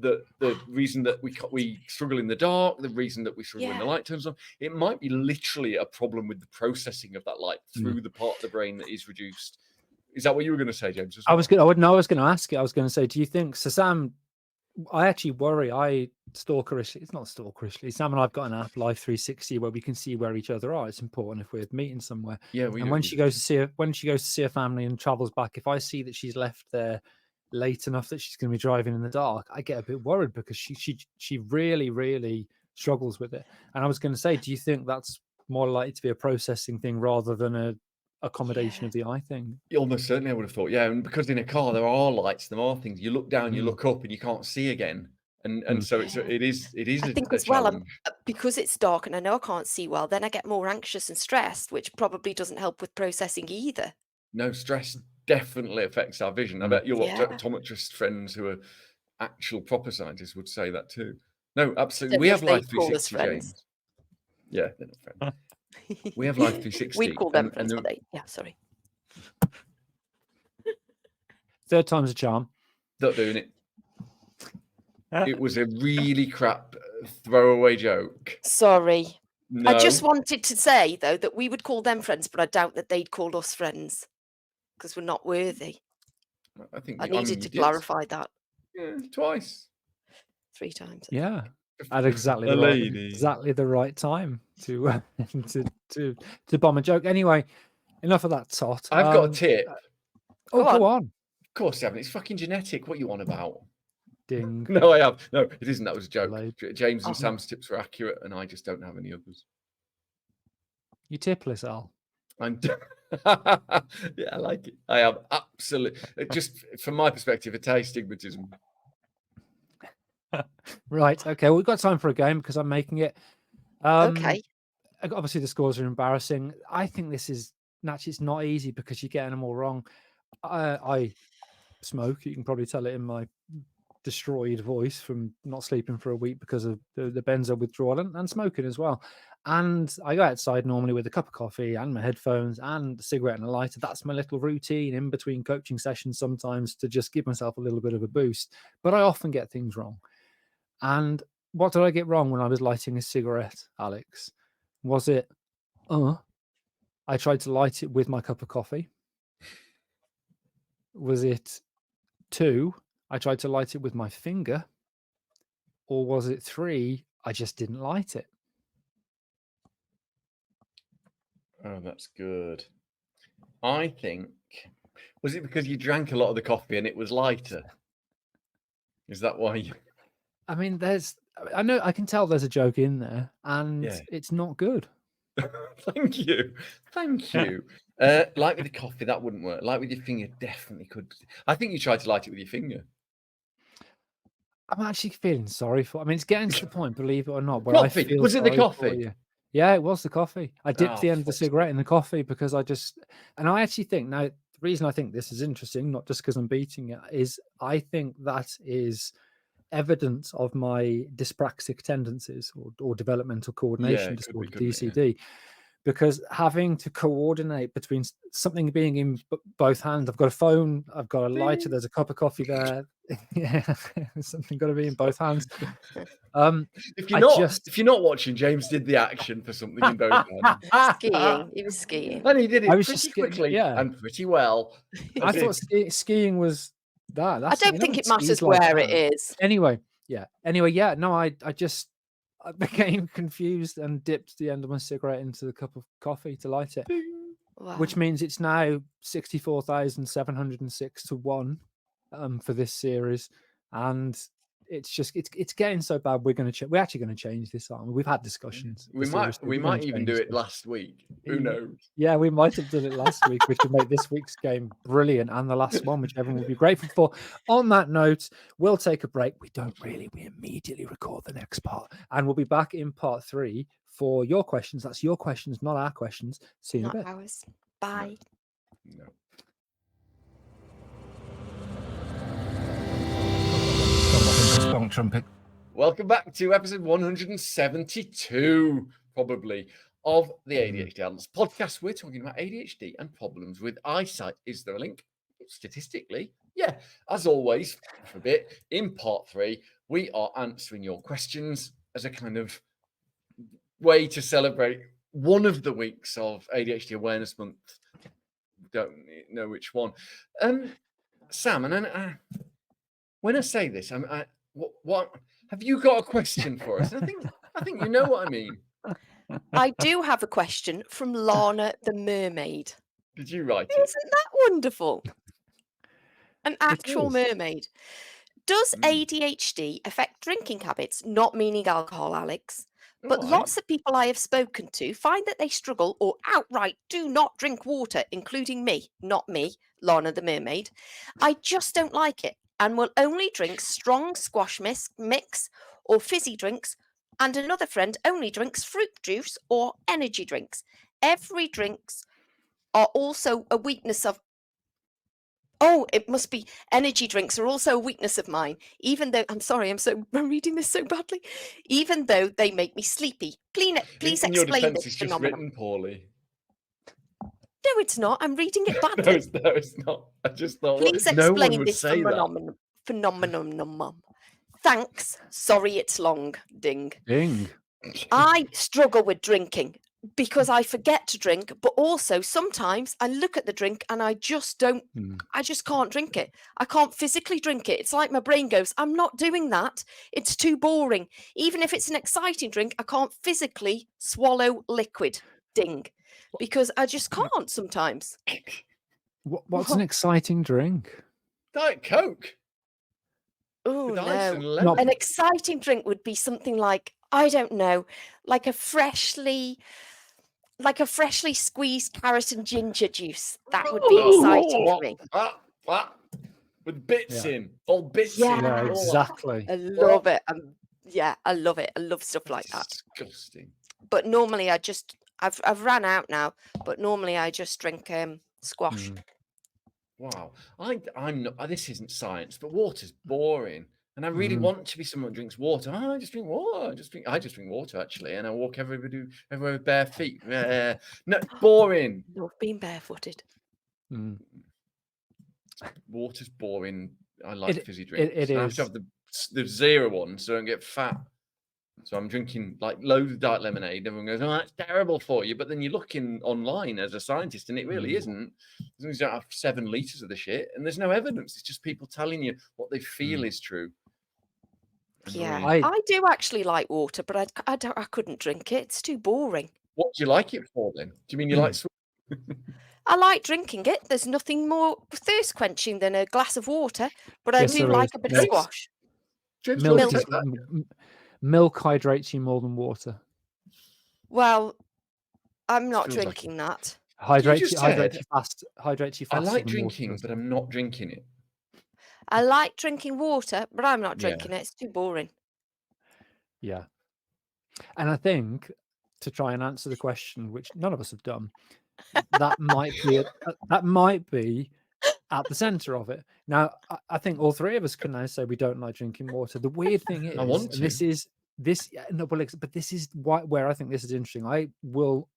S3: the reason that we struggle in the dark, the reason that we struggle when the light turns on, it might be literally a problem with the processing of that light through the part of the brain that is reduced. Is that what you were going to say, James?
S1: I was going to ask you. I was going to say, do you think so, Sam? I actually worry. I stalkerishly. It's not stalkerishly. Sam and I've got an app, Life 360, where we can see where each other are. It's important if we're meeting somewhere.
S3: Yeah,
S1: and when she goes to see her family and travels back, if I see that she's left there late enough that she's going to be driving in the dark, I get a bit worried because she really, really struggles with it. And I was going to say, do you think that's more likely to be a processing thing rather than a accommodation of the eye thing?
S3: Almost certainly, I would have thought. Yeah, and because in a car there are lights, there are things. You look down, you look up, and you can't see again. And so it is
S2: I think
S3: a
S2: as well,
S3: challenge.
S2: because it's dark and I know I can't see well, then I get more anxious and stressed, which probably doesn't help with processing either.
S3: No, stress definitely affects our vision. I bet your optometrist friends who are actual proper scientists would say that too. No, absolutely. We have Life 360, James. Yeah, they're not friends. We have Life 360.
S2: We'd call them friends, but yeah, sorry.
S1: Third time's a charm.
S3: Not doing it. It was a really crap throwaway joke.
S2: Sorry.
S3: No.
S2: I just wanted to say, though, that we would call them friends, but I doubt that they'd call us friends because we're not worthy. I needed to clarify that.
S3: Yeah, twice.
S2: 3 times.
S1: Yeah. At exactly the right time to bomb a joke. Anyway, enough of that tot.
S3: I've got a tip.
S1: Go on.
S3: Of course you haven't. It's fucking genetic. What you on about?
S1: Ding.
S3: No, I have. No, it isn't. That was a joke. James and
S2: Oh.
S3: Sam's tips were accurate, and I just don't have any others.
S1: You tipless, Al.
S3: I'm. Yeah, I like it. I have absolutely. Just from my perspective, a taste stigmatism.
S1: Right. Okay. Well, we've got time for a game because I'm making it.
S2: Okay.
S1: Obviously, the scores are embarrassing. I think this is naturally it's not easy because you're getting them all wrong. I smoke. You can probably tell it in my destroyed voice from not sleeping for a week because of the benzo withdrawal and smoking as well. And I go outside normally with a cup of coffee and my headphones and a cigarette and a lighter. That's my little routine in between coaching sessions sometimes to just give myself a little bit of a boost. But I often get things wrong. And what did I get wrong when I was lighting a cigarette, Alex? Was it, I tried to light it with my cup of coffee? Was it 2, I tried to light it with my finger? Or was it 3, I just didn't light it?
S3: Oh, that's good. I think, was it because you drank a lot of the coffee and it was lighter? Is that why you...
S1: I mean, I know, I can tell there's a joke in there and it's not good.
S3: Thank you. Thank you. Light with the coffee, that wouldn't work. Light with your finger definitely could. I think you tried to light it with your finger.
S1: I'm actually feeling sorry for. I mean, it's getting to the point, believe it or not, where
S3: coffee.
S1: I feel
S3: Was it the
S1: sorry for
S3: coffee?
S1: you. Yeah, it was the coffee. I dipped the end of the cigarette in the coffee because I actually think now the reason I think this is interesting, not just because I'm beating it, is I think that is evidence of my dyspraxic tendencies or developmental coordination disorder, DCD. Because having to coordinate between something being in both hands, I've got a phone, I've got a lighter, there's a cup of coffee there. Yeah, something got to be in both hands.
S3: If you're not watching, James did the action for something in both hands.
S2: Skiing. He was skiing.
S3: And he did it pretty quickly and pretty well.
S1: I thought skiing was that.
S2: I don't think it matters where it is.
S1: Anyway, no, I became confused and dipped the end of my cigarette into the cup of coffee to light it. which means it's now 64,706 to 1 for this series, and it's getting so bad. We're actually going to change this, aren't we? We've had discussions.
S3: We might even do it last week. Who knows?
S1: Yeah, we might have done it last week, which would make this week's game brilliant, and the last one, which everyone will be grateful for. On that note, we'll take a break. We immediately record the next part, and we'll be back in part 3 for your questions. That's your questions, not our questions. See you in a bit.
S2: Ours. Bye.
S3: No.
S1: Trumpet.
S3: Welcome back to episode 172, probably, of the ADHD Adults podcast. We're talking about ADHD and problems with eyesight. Is there a link? Statistically, yeah. As always, for a bit, in part 3, we are answering your questions as a kind of way to celebrate one of the weeks of ADHD Awareness Month. Don't know which one. Sam, and when I say this, what have you got a question for us? I think you know what I mean.
S2: I do have a question from Lana the Mermaid.
S3: Did you write it?
S2: Isn't that wonderful? An actual mermaid. Does ADHD affect drinking habits? Not meaning alcohol, Alex. But lots of people I have spoken to find that they struggle or outright do not drink water, including me. Not me, Lana the Mermaid. I just don't like it and will only drink strong squash mix or fizzy drinks, and another friend only drinks fruit juice or energy drinks. Every drinks are also a weakness of... Oh, it must be energy drinks are also a weakness of mine, even though... I'm sorry, I'm reading this so badly. Even though they make me sleepy. Please
S3: in your
S2: explain
S3: defense,
S2: this
S3: it's just
S2: phenomenon.
S3: written poorly.
S2: No, it's not. I'm reading it badly.
S3: No, it's not. I just thought
S2: Please
S3: no one
S2: explain
S3: would
S2: this
S3: say that.
S2: phenomenon. Thanks. Sorry, it's long. Ding.
S1: Ding.
S2: I struggle with drinking because I forget to drink, but also sometimes I look at the drink and I just don't, I just can't drink it. I can't physically drink it. It's like my brain goes, I'm not doing that. It's too boring. Even if it's an exciting drink, I can't physically swallow liquid. Ding. Because I just can't sometimes.
S1: What's an exciting drink?
S3: Diet Coke.
S2: Oh, no.
S1: Not...
S2: An exciting drink would be something like, I don't know, like a freshly squeezed carrot and ginger juice. That would be exciting for me.
S3: With bits in. All bits in.
S1: Yeah, exactly.
S2: I love it. I love it. I love stuff like that.
S3: Disgusting.
S2: But normally I've ran out now, but normally I just drink squash.
S3: Wow. I'm not, this isn't science, but water's boring. And I really want to be someone who drinks water. Oh, I just drink water. I just drink water, actually. And I walk everywhere with bare feet. No, boring.
S2: Not being barefooted.
S3: Water's boring. I like fizzy drinks.
S1: It is.
S3: I have to have the zero one so I don't get fat. So I'm drinking like loads of diet lemonade. Everyone goes, oh, that's terrible for you. But then you're looking online as a scientist and it really isn't. As long as you don't have 7 liters of the shit. And there's no evidence. It's just people telling you what they feel is true.
S2: Yeah, I do actually like water, but I couldn't drink it. It's too boring.
S3: What do you like it for then? Do you mean you like swimming?
S2: I like drinking it. There's nothing more thirst quenching than a glass of water, but I do like a bit of squash.
S1: Milk hydrates you more than water.
S2: Well, I'm not drinking that.
S1: Hydrates you faster.
S3: I like drinking, but I'm not drinking it.
S2: I like drinking water, but I'm not drinking it. It's too boring.
S1: Yeah. And I think, to try and answer the question, which none of us have done, that might be at the center of it. Now, I think all 3 of us can now say we don't like drinking water. The weird thing is, but this is where I think this is interesting. I will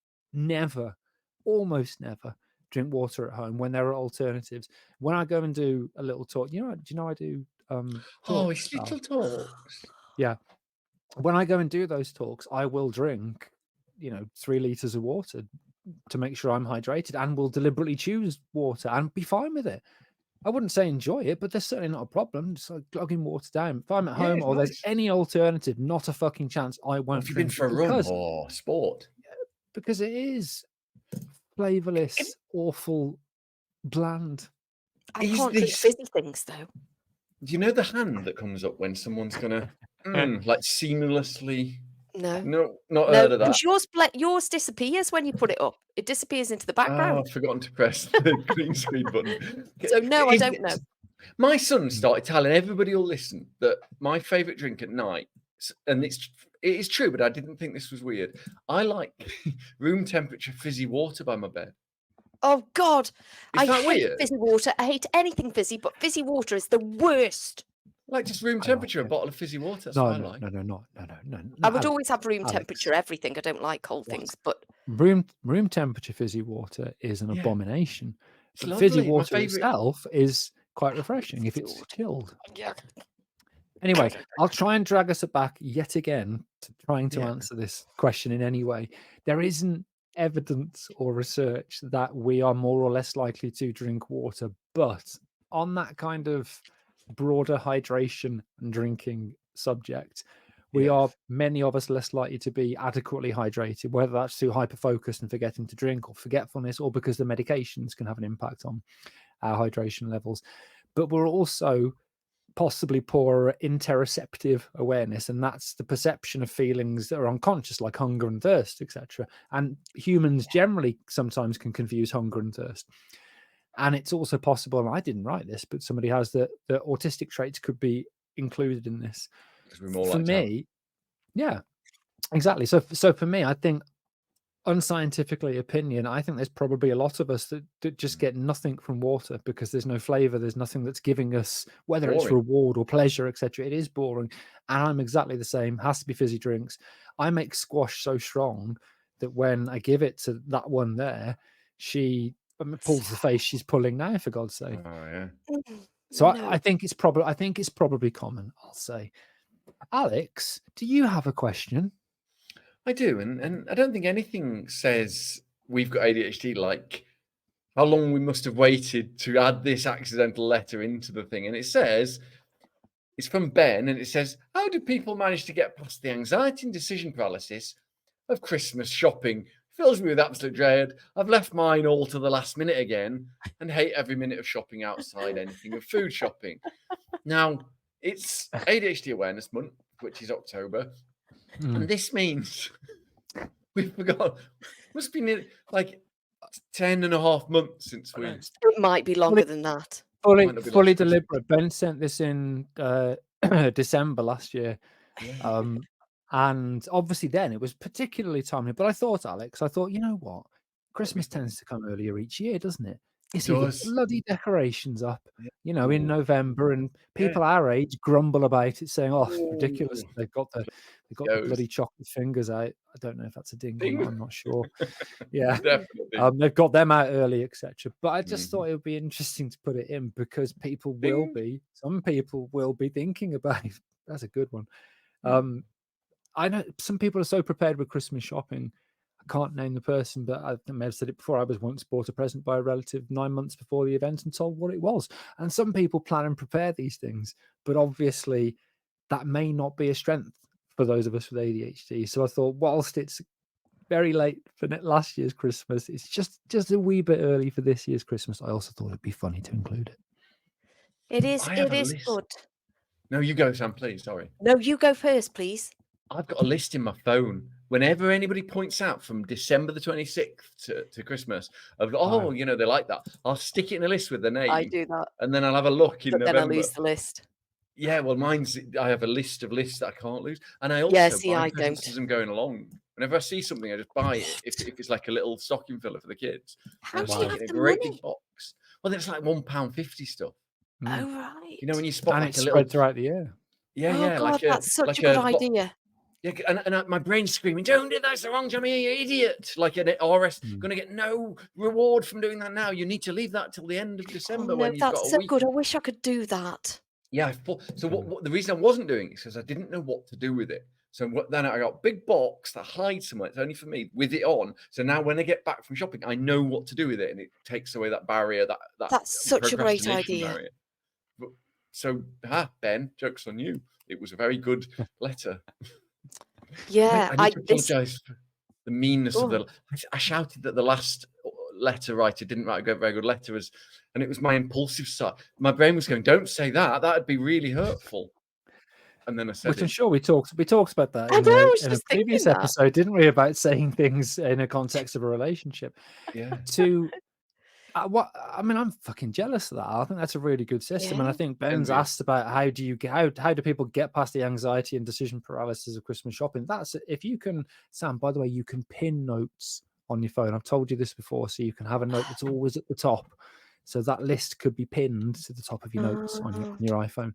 S1: almost never drink water at home when there are alternatives. When I go and do a little talk, do you know I do
S3: it's little talks.
S1: Yeah. When I go and do those talks, I will drink 3 liters of water to make sure I'm hydrated, and will deliberately choose water and be fine with it. I wouldn't say enjoy it, but there's certainly not a problem. Just like glugging water down. If I'm at home or there's any alternative, not a fucking chance I won't.
S3: Have you been for a run or sport?
S1: Because it is flavourless, awful, bland.
S2: I
S3: Is
S2: can't drink
S3: this-
S2: fizzy things though.
S3: Do you know the hand that comes up when someone's gonna like seamlessly?
S2: No,
S3: No, not
S2: no,
S3: heard of that.
S2: because yours disappears when you put it up. It disappears into the
S3: Oh,
S2: background.
S3: I've forgotten to press the green screen button.
S2: So no, I
S3: Is
S2: don't know.
S3: My son started telling everybody who'll listen that my favourite drink at night, and it is true, but I didn't think this was weird. I like room temperature fizzy water by my bed.
S2: Oh God,
S3: Is
S2: I
S3: that
S2: hate
S3: weird?
S2: fizzy water. I hate anything fizzy, but fizzy water is the worst.
S3: Like just room
S1: I like
S3: temperature, a
S1: it.
S3: bottle of fizzy water. That's
S1: No,
S3: what I
S1: no,
S3: like.
S1: no.
S2: I would
S1: Alex,
S2: always have room
S1: Alex.
S2: temperature everything. I don't like cold
S1: What?
S2: things, but
S1: room temperature fizzy water is an
S3: Yeah.
S1: abomination.
S3: It's
S1: But
S3: lovely.
S1: fizzy
S3: My
S1: water
S3: favourite.
S1: itself is quite refreshing if
S2: Fizzy
S1: it's
S2: water.
S1: chilled.
S2: yeah.
S1: Anyway, I'll try and drag us back yet again to trying to
S3: Yeah.
S1: answer this question in any way. There isn't evidence or research that we are more or less likely to drink water, but on that kind of broader hydration and drinking subject, we
S3: Yeah.
S1: are, many of us, less likely to be adequately hydrated, whether that's through hyperfocus and forgetting to drink, or forgetfulness, or because the medications can have an impact on our hydration levels. But we're also possibly poorer interoceptive awareness, and that's the perception of feelings that are unconscious, like hunger and thirst, etc. And humans generally sometimes can confuse hunger and thirst. And it's also possible, and I didn't write this, but somebody has that autistic traits could be included in this.
S3: Because we're more
S1: For
S3: like to have-
S1: me, yeah, exactly. So for me, I think, unscientifically opinion, I think there's probably a lot of us that just get nothing from water because there's no flavor, there's nothing that's giving us, whether it's
S3: Boring.
S1: reward or pleasure, etc. It is boring. And I'm exactly the same. Has to be fizzy drinks. I make squash so strong that when I give it to that one there, she pulls the face she's pulling now, for God's sake.
S3: Oh yeah.
S1: So
S2: No.
S1: I think it's probably common, I'll say. Alex, do you have a question?
S3: I do, and I don't think anything says we've got ADHD like how long we must have waited to add this accidental letter into the thing. And it says, it's from Ben, and it says, how do people manage to get past the anxiety and decision paralysis of Christmas shopping? Fills me with absolute dread. I've left mine all to the last minute again and hate every minute of shopping outside anything of food shopping. Now, it's ADHD Awareness Month, which is October. And this means we forgot. Must be nearly like 10 and a half months since we.
S2: It might be longer than that.
S1: Fully
S3: Might not be last Christmas.
S1: deliberate. Ben sent this in December last year.
S3: Yeah.
S1: And obviously then it was particularly timely. But I thought, Alex, you know what? Christmas tends to come earlier each year, doesn't it? You see the
S3: does.
S1: bloody decorations up,
S3: Yeah.
S1: you know, in November, and people our age grumble about it, saying, "Oh, it's ridiculous! They've got the bloody chocolate fingers out." I don't know if that's a ding or not. I'm not sure. Yeah,
S3: Definitely.
S1: they've got them out early, etc. But I just thought it would be interesting to put it in because some people will be thinking about it. That's a good one. I know some people are so prepared with Christmas shopping. I can't name the person, but I may have said it before. I was once bought a present by a relative 9 months before the event and told what it was. And some people plan and prepare these things, but obviously that may not be a strength for those of us with ADHD. So I thought, whilst it's very late for last year's Christmas, it's just a wee bit early for this year's Christmas. I also thought it'd be funny to include it.
S2: It is.
S3: I have
S2: It
S3: a
S2: is
S3: list.
S2: good.
S3: No, you go, Sam, please. Sorry.
S2: No, you go first, please.
S3: I've got a list in my phone. Whenever anybody points out from December the 26th to Christmas, of
S1: Wow.
S3: you know, they like that, I'll stick it in a list with their name.
S2: I do that.
S3: And then I'll have a look in
S2: But then
S3: November.
S2: I lose the list.
S3: Yeah, well, I have a list of lists that I can't lose. And I also buy presents as I'm going along. Whenever I see something, I just buy it if it's like a little stocking filler for the kids.
S2: How do
S3: I
S2: you
S3: stick
S2: have
S3: it in
S2: the
S3: a great
S2: money?
S3: big box. Well, it's like £1.50 stuff.
S2: Oh, right.
S3: You know, when you spot
S1: And
S3: like
S1: it's
S3: a
S1: spread
S3: little
S1: throughout the year.
S3: Yeah,
S2: Oh,
S3: yeah.
S2: God, that's such a good idea.
S3: Yeah, and my brain's screaming, "Don't do that! That's the wrong time, you idiot!" Like an RS, going to get no reward from doing that now. You need to leave that till the end of December when you've got
S2: That's
S3: a
S2: so
S3: week.
S2: good. I wish I could do that.
S3: Yeah, so what the reason I wasn't doing it is because I didn't know what to do with it. So then I got a big box that hides somewhere. It's only for me with it on. So now when I get back from shopping, I know what to do with it, and it takes away that barrier.
S2: That's such a great
S3: procrastination
S2: idea.
S3: barrier. So, Ben, joke's on you. It was a very good letter.
S2: Yeah,
S3: I need to apologise for the meanness of I shouted at the last letter writer didn't write a very good letter, and it was my impulsive side. My brain was going, "Don't say that. That'd be really hurtful." And then I said,
S1: which I'm sure we talked about that in a previous episode, didn't we? About saying things in a context of a relationship.
S3: Yeah.
S1: I'm fucking jealous of that. I think that's a really good system. And I think Ben's asked about how do people get past the anxiety and decision paralysis of Christmas shopping? That's if you can, Sam, by the way, you can pin notes on your phone. I've told you this before, so you can have a note that's always at the top. So that list could be pinned to the top of your notes on your iPhone.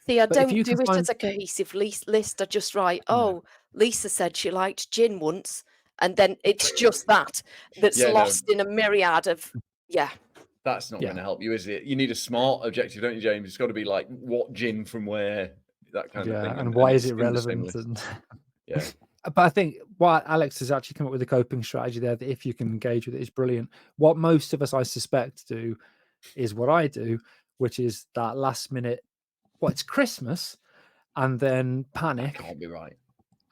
S2: See, I don't do it as a cohesive list. I just write, Lisa said she liked gin once, and then it's just that's lost in a myriad of,
S3: That's not going to help you, is it? You need a smart objective, don't you, James? It's got to be like, what gin from where, that kind of thing.
S1: And why is it relevant? But I think what Alex has actually come up with a coping strategy there that if you can engage with it is brilliant. What most of us, I suspect, do is what I do, which is that last minute, it's Christmas, and then panic.
S3: That can't be right.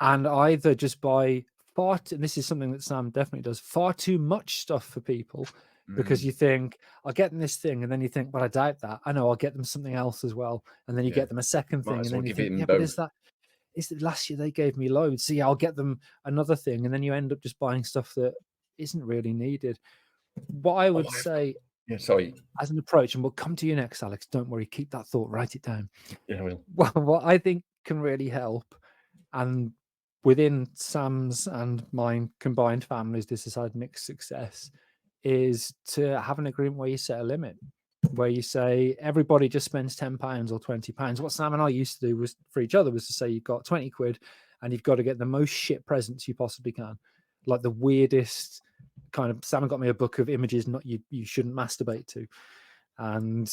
S1: And either just buy and this is something that Sam definitely does, far too much stuff for people because you think, I'll get them this thing, and then you think, but I doubt that. I know I'll get them something else as well. And then you get them a second thing, and then you think, but is it last year they gave me loads? So I'll get them another thing, and then you end up just buying stuff that isn't really needed. What I would say as an approach, and we'll come to you next, Alex, don't worry, keep that thought, write it down.
S3: I will.
S1: Well, what I think can really help, and within Sam's and mine combined families, this has had mixed success, is to have an agreement where you set a limit, where you say everybody just spends £10 or £20. What Sam and I used to do was for each other was to say you've got 20 quid and you've got to get the most shit presents you possibly can, like the weirdest kind of. Sam got me a book of images you shouldn't masturbate to, and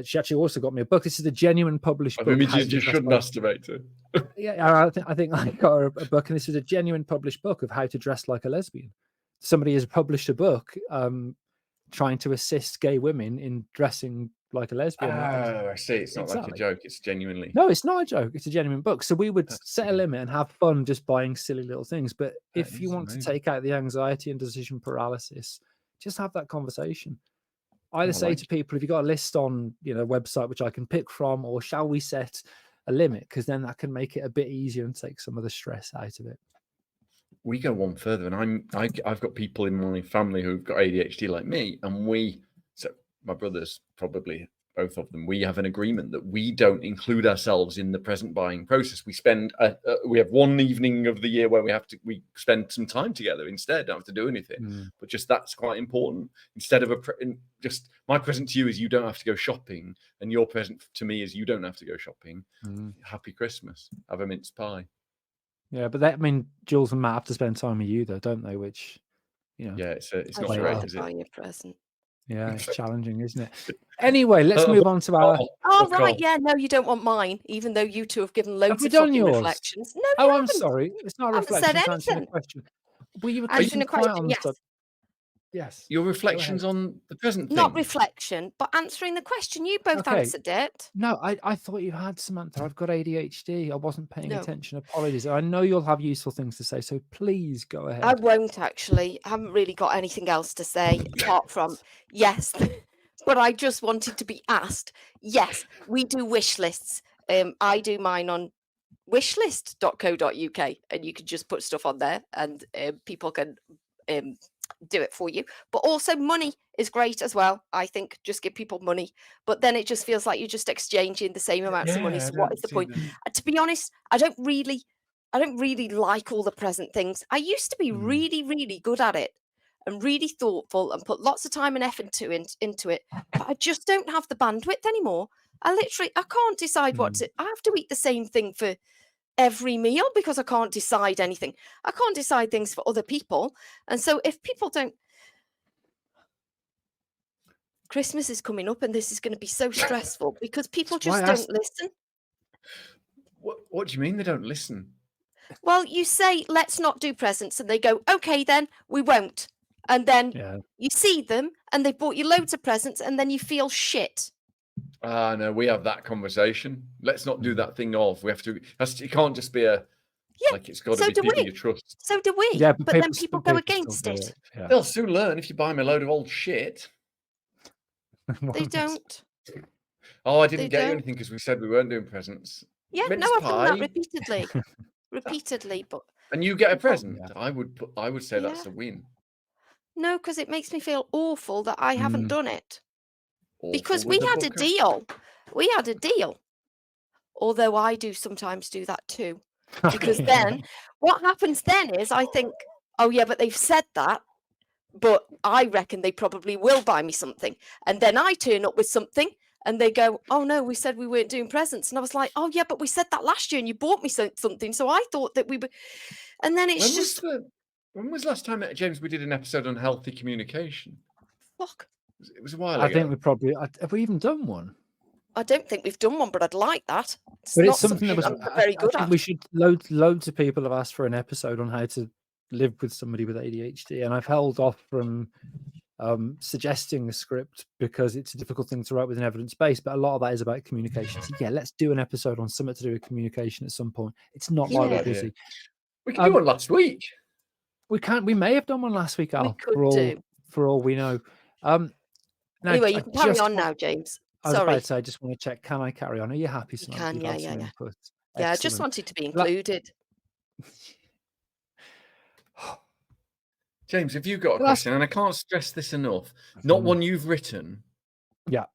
S1: she actually also got me a book. This is a genuine published book.
S3: Images you shouldn't masturbate to.
S1: I think I got her a book, and this is a genuine published book of how to dress like a lesbian. Somebody has published a book trying to assist gay women in dressing like a lesbian.
S3: Oh, I see. It's not like a joke. It's genuinely.
S1: No, it's not a joke. It's a genuine book. So we would set a limit and have fun just buying silly little things. But if you want to take out the anxiety and decision paralysis, just have that conversation. Either say to people, if you've got a list on a website which I can pick from, or shall we set a limit? Because then that can make it a bit easier and take some of the stress out of it.
S3: We go one further, and I've got people in my family who've got ADHD like me, and so my brothers, probably both of them, we have an agreement that we don't include ourselves in the present buying process. We spend we have one evening of the year where we spend some time together instead. Don't have to do anything, but just that's quite important. Instead of just my present to you is you don't have to go shopping, and your present to me is you don't have to go shopping. Happy Christmas. Have a mince pie.
S1: Yeah, but Jules and Matt have to spend time with you, though, don't they? Which,
S3: it's not great, is it?
S2: Your present.
S1: Yeah, it's challenging, isn't it? Anyway, let's move on to our.
S2: Right, yeah, no, you don't want mine, even though you two have given loads of
S1: fucking
S2: reflections. No,
S1: you haven't. I'm sorry, it's not a reflection.
S2: I haven't said anything.
S1: Question. Well, you were
S2: answering a question.
S1: Yes.
S3: Your reflections on the present thing.
S2: Not reflection, but answering the question. You both answered it.
S1: No, I thought you had, Samantha. I've got ADHD. I wasn't paying attention. Apologies. I know you'll have useful things to say, so please go ahead.
S2: I won't actually. I haven't really got anything else to say apart from yes. But I just wanted to be asked. Yes, we do wish lists. I do mine on wishlist.co.uk, and you can just put stuff on there, and people can do it for you. But also money is great as well. I think just give people money, but then it just feels like you're just exchanging the same amounts of money. So what is the point? To be honest, I don't really like all the present things. I used to be really, really good at it and really thoughtful and put lots of time and effort into it. But I just don't have the bandwidth anymore. I can't decide I have to eat the same thing for every meal because I can't decide anything. I can't decide things for other people. And so if people don't, Christmas is coming up and this is going to be so stressful because people just don't listen.
S3: What do you mean they don't listen?
S2: Well, you say, let's not do presents. And they go, okay, then we won't. And then you see them and they bought you loads of presents and then you feel shit.
S3: No, we have that conversation. Let's not do that thing of. We have to. It can't just be a.
S2: Yeah,
S3: Like it's got to
S2: so
S3: be
S2: do
S3: people
S2: we.
S3: you trust.
S2: So do we.
S1: Yeah,
S2: but then
S1: people
S2: people go
S1: still
S2: against
S1: do
S2: it.
S1: Yeah.
S3: They'll soon learn if you buy them a load of old shit.
S2: They don't.
S3: Oh, I didn't
S2: They
S3: get you
S2: don't.
S3: anything because we said we weren't doing presents.
S2: Yeah,
S3: Mince
S2: no, I've done that
S3: pie,
S2: repeatedly, but
S3: and you get a
S2: people-
S3: present.
S1: Yeah.
S3: I would say that's
S2: Yeah.
S3: a win.
S2: no, because it makes me feel awful that I haven't done it.
S3: Awful
S2: Because
S3: with
S2: we
S3: the
S2: had a
S3: booker.
S2: deal. We had a deal. Although I do sometimes do that too. Because then what happens then is I think, oh yeah, but they've said that. But I reckon they probably will buy me something. And then I turn up with something and they go, oh no, we said we weren't doing presents. And I was like, oh yeah, but we said that last year and you bought me something. So I thought that we were. And then it's
S3: When was last time, James, we did an episode on healthy communication?
S2: fuck.
S3: It was a while
S1: I
S3: ago.
S1: think we probably have we even done one?
S2: I don't think we've done one, but I'd like that.
S1: But
S2: not
S1: it's something that was
S2: I'm very good
S1: I think
S2: at.
S1: we should loads of people have asked for an episode on how to live with somebody with ADHD, and I've held off from suggesting a script because it's a difficult thing to write with an evidence base, but a lot of that is about communication. So yeah, let's do an episode on something to do with communication at some point. It's not like
S2: Yeah.
S1: we're busy.
S3: We can do one last week.
S1: We may have done one last week, Al,
S2: could
S1: for all we know. Now,
S2: Anyway, you
S1: I
S2: can carry
S1: just
S2: on
S1: want-
S2: now, James.
S1: I was about
S2: Sorry.
S1: to say, I just want to check, can I carry on? Are you happy?
S2: You
S1: Samantha?
S2: can,
S1: You've
S2: yeah,
S1: had some
S2: yeah.
S1: input.
S2: Yeah, I just
S1: Excellent.
S2: wanted to be included.
S3: James, have you got a
S1: Well, that's-
S3: question? And I can't stress this enough. Not one you've written.
S1: Yeah.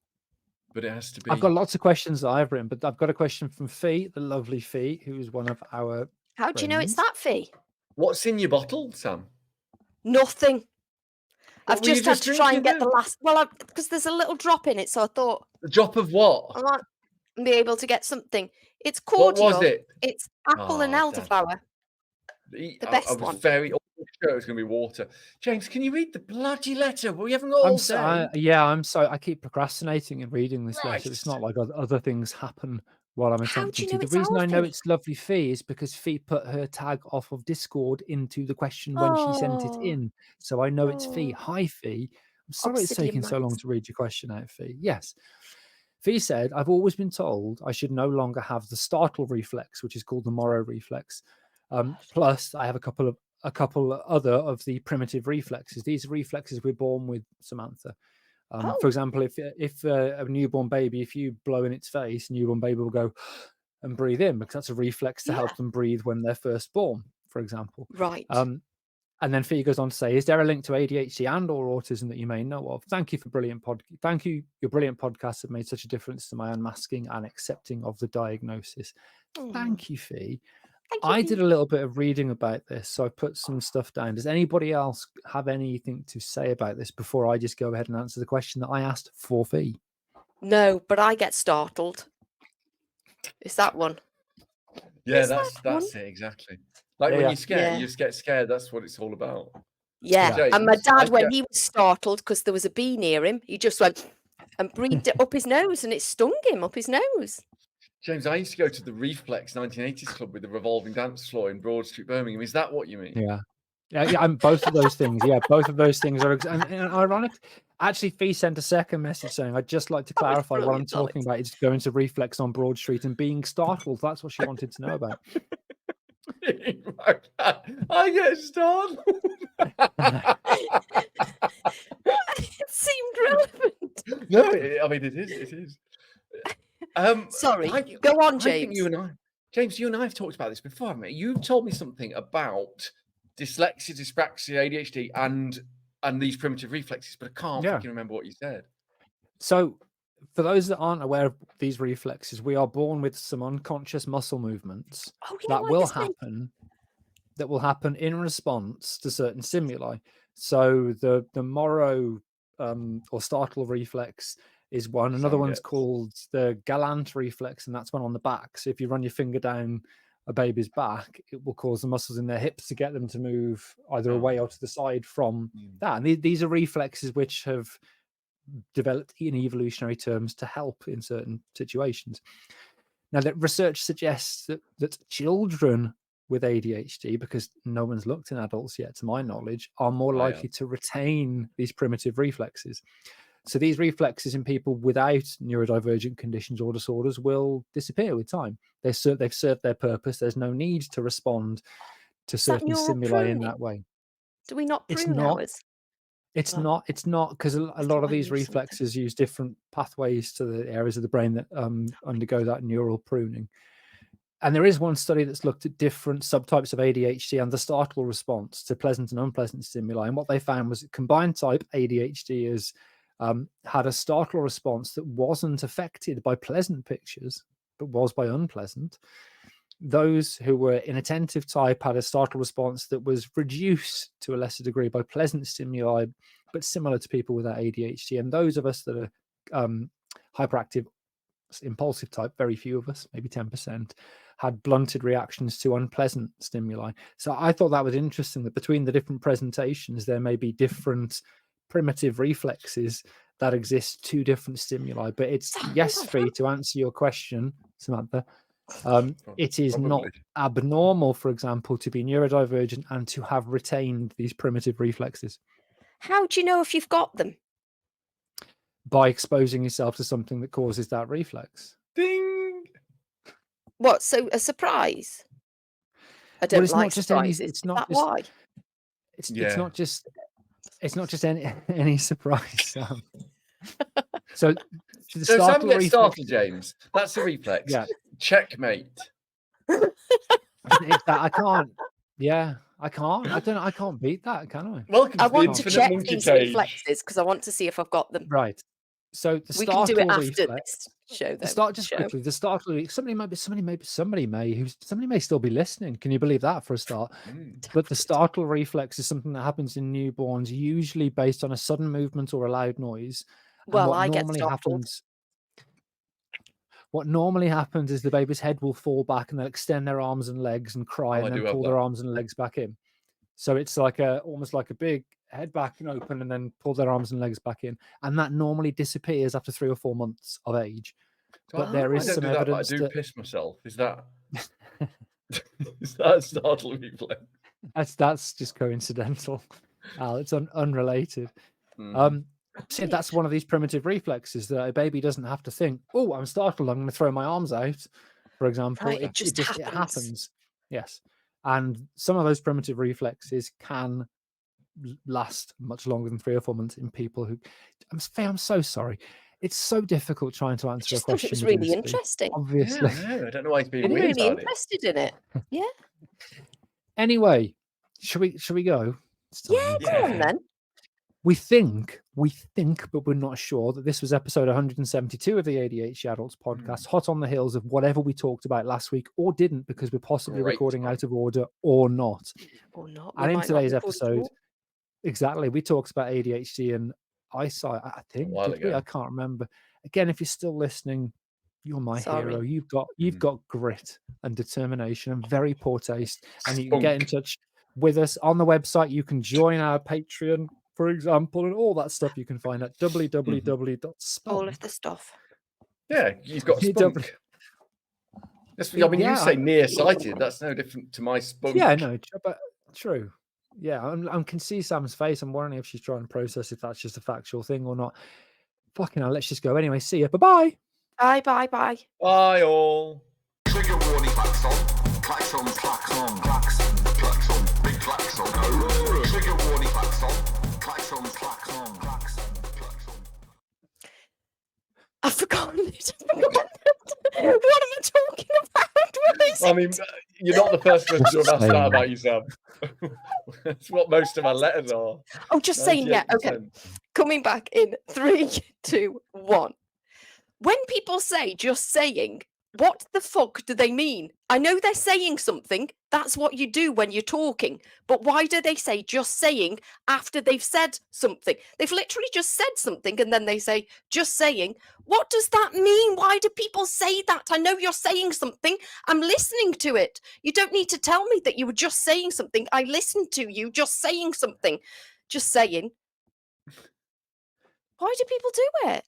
S3: But it has to be.
S1: I've got lots of questions that I've written, but I've got a question from Fee, the lovely Fee, who is one of our
S2: How do you know it's
S1: friends.
S2: that, Fee?
S3: What's in your bottle, Sam?
S2: Nothing.
S3: What
S2: I've
S3: were you
S2: just had to try and
S3: drinking
S2: get the last. Well, because there's a little drop in it, so I thought
S3: The drop of what?
S2: I might be able to get something. It's
S3: What
S2: cordial.
S3: was it?
S2: It's apple and
S3: Oh, Dad.
S2: elderflower.
S3: The
S2: best
S3: I was
S2: one.
S3: very sure it was going to be water. James, can you read the bloody letter? We haven't got all day.
S1: I'm sorry. I keep procrastinating in reading this letter. It's not like other things happen while I'm
S2: How do
S1: attempting
S2: you
S1: to.
S2: know
S1: The
S2: it's
S1: reason I know
S2: Alfie?
S1: it's lovely Fee is because Fee put her tag off of Discord into the question when she sent it
S2: Oh.
S1: in. So I know it's Fee.
S2: Oh.
S1: Hi, Fee. I'm sorry it's
S2: Obsidian
S1: taking so long
S2: Max.
S1: to read your question out, Fee. Yes. Fee said, I've always been told I should no longer have the startle reflex, which is called the Morrow reflex. Plus, I have a couple other of the primitive reflexes. These reflexes we're born with, Samantha. For example, if a newborn baby, if you blow in its face, newborn baby will go and breathe in because that's a reflex to help them breathe when they're first born, for example.
S2: Right.
S1: And then Fee goes on to say, is there a link to ADHD and or autism that you may know of? Thank you for Thank you. Your brilliant podcasts have made such a difference to my unmasking and accepting of the diagnosis. Thank you, Fee. I did a little bit of reading about this, so I put some stuff down. Does anybody else have anything to say about this before I just go ahead and answer the question that I asked for Fee?
S2: No, but I get startled. Is that one?
S3: Yeah,
S2: Is
S3: that's
S2: that one?
S3: it exactly. Like
S1: Yeah,
S3: when
S1: yeah.
S3: you're scared,
S2: Yeah.
S3: you just get scared. That's what it's all about.
S2: Yeah. And my
S3: James,
S2: dad,
S3: I
S2: when
S3: get-
S2: he was startled because there was a bee near him, he just went and breathed it up his nose and it stung him up his nose.
S3: James, I used to go to the Reflex 1980s club with the revolving dance floor in Broad Street, Birmingham. Is that what you mean?
S1: Yeah. And both of those things. Yeah, both of those things are. And ironic. Actually, Fee sent a second message saying, I'd just like to
S2: That was
S1: clarify what I'm
S2: brilliant,
S1: talking about is going to Reflex on Broad Street and being startled. That's what she wanted to know about.
S3: I get startled.
S2: It seemed relevant.
S3: No, I mean, it is.
S2: Sorry.
S3: I-
S2: Go on,
S3: I think
S2: James.
S3: James, you and I have talked about this before, haven't we? You've told me something about dyslexia, dyspraxia, ADHD, and these primitive reflexes, but I can't fucking remember what you said.
S1: So, for those that aren't aware of these reflexes, we are born with some unconscious muscle movements that will happen. That will happen in response to certain stimuli. So the Morrow or startle reflex is one. Another one's called the Galant reflex, and that's one on the back. So if you run your finger down a baby's back, it will cause the muscles in their hips to get them to move either away or to the side from that. And these are reflexes which have developed in evolutionary terms to help in certain situations. Now, that research suggests that children with ADHD, because no one's looked in adults yet, to my knowledge, are more likely to retain these primitive reflexes. So these reflexes in people without neurodivergent conditions or disorders will disappear with time. They've served their purpose. There's no need to respond to
S2: Is that
S1: certain
S2: neural
S1: stimuli in
S2: pruning?
S1: that way.
S2: Do we not
S1: It's
S2: prune
S1: not.
S2: ours?
S1: It's
S2: Oh.
S1: not because a lot
S2: thought
S1: of
S2: I
S1: these
S2: knew something.
S1: reflexes use different pathways to the areas of the brain that undergo that neural pruning. And there is one study that's looked at different subtypes of ADHD and the startle response to pleasant and unpleasant stimuli. And what they found was that combined type ADHDers had a startle response that wasn't affected by pleasant pictures, but was by unpleasant. Those who were inattentive type had a startle response that was reduced to a lesser degree by pleasant stimuli, but similar to people with that ADHD. And those of us that are hyperactive, impulsive type, very few of us, maybe 10%, had blunted reactions to unpleasant stimuli. So I thought that was interesting that between the different presentations, there may be different primitive reflexes that exist to different stimuli. But it's yes, Fee, to answer your question, Samantha. It is not abnormal, for example, to be neurodivergent and to have retained these primitive reflexes.
S2: How do you know if you've got them?
S1: By exposing yourself to something that causes that reflex.
S3: Ding!
S2: What? So a surprise? I don't like surprises.
S1: It's not
S2: Is that why?
S1: It's not just any surprise, Sam. So
S3: Sam gets startled, James. That's a reflex.
S1: Yeah.
S3: Checkmate.
S1: I can't. Yeah, I can't. I can't beat that, can I?
S3: Welcome
S2: I
S3: to the
S2: want to
S3: infinite
S2: check
S3: monkey
S2: these
S3: cage.
S2: reflexes because I want to see if I've got them.
S1: Right. So the
S2: We can do it
S1: startle
S2: after
S1: reflex.
S2: this show.
S1: Quickly. The startle. Somebody may still be listening. Can you believe that for a start? But the startle reflex is something that happens in newborns, usually based on a sudden movement or a loud noise.
S2: Well, I get startled.
S1: What normally happens is the baby's head will fall back and they'll extend their arms and legs and cry and then pull their arms and legs back in. So it's like almost like a big head back and open and then pull their arms and legs back in. And that normally disappears after 3 or 4 months of age. But there is some evidence
S3: that I do piss myself. Is that a startle reflex?
S1: That's just coincidental. Al, it's unrelated. See, that's one of these primitive reflexes that a baby doesn't have to think, oh, I'm startled, I'm going to throw my arms out, for example.
S2: Right, it just
S1: happens. Yes. And some of those primitive reflexes can last much longer than 3 or 4 months in people who... I'm so sorry. It's so difficult trying to answer a question.
S2: It's really interesting.
S1: Obviously.
S3: Yeah, I don't know why he's being
S2: I'm
S3: weird
S2: really
S3: about
S2: interested in it. Yeah.
S1: Anyway, should we go?
S2: Yeah, go on then.
S1: We think, but we're not sure that this was episode 172 of the ADHD Adults podcast, hot on the heels of whatever we talked about last week or didn't because we're possibly recording out of order or not.
S2: Or not.
S1: And in today's episode, exactly, we talked about ADHD and eyesight, I think. I can't remember. Again, if you're still listening, you're my hero. You've got grit and determination and very poor taste. And you can get in touch with us on the website. You can join our Patreon, for example, and all that stuff you can find at www.spunk.
S2: All of the stuff.
S3: Yeah, you've got spunk. You say nearsighted. That's no different to my spunk.
S1: Yeah, no, but true. Yeah, I can see Sam's face. I'm wondering if she's trying to process if that's just a factual thing or not. Fucking hell, let's just go anyway. See ya. Bye-bye.
S2: Bye.
S3: Bye, all.
S5: Trigger warning klaxon. Klaxon, klaxon, klaxon, klaxon, big klaxon. Trigger warning klaxon. Klaxon, klaxon, klaxon, klaxon.
S2: I've forgotten it. What am I talking about?
S3: I mean, you're not the first person to have asked that about you, Sam. That's what most of our letters are.
S2: Oh, just saying, yeah, okay. Coming back in 3, 2, 1. When people say just saying, what the fuck do they mean? I know they're saying something. That's what you do when you're talking. But why do they say just saying after they've said something? They've literally just said something and then they say just saying. What does that mean? Why do people say that? I know you're saying something. I'm listening to it. You don't need to tell me that you were just saying something. I listened to you just saying something. Just saying. Why do people do it?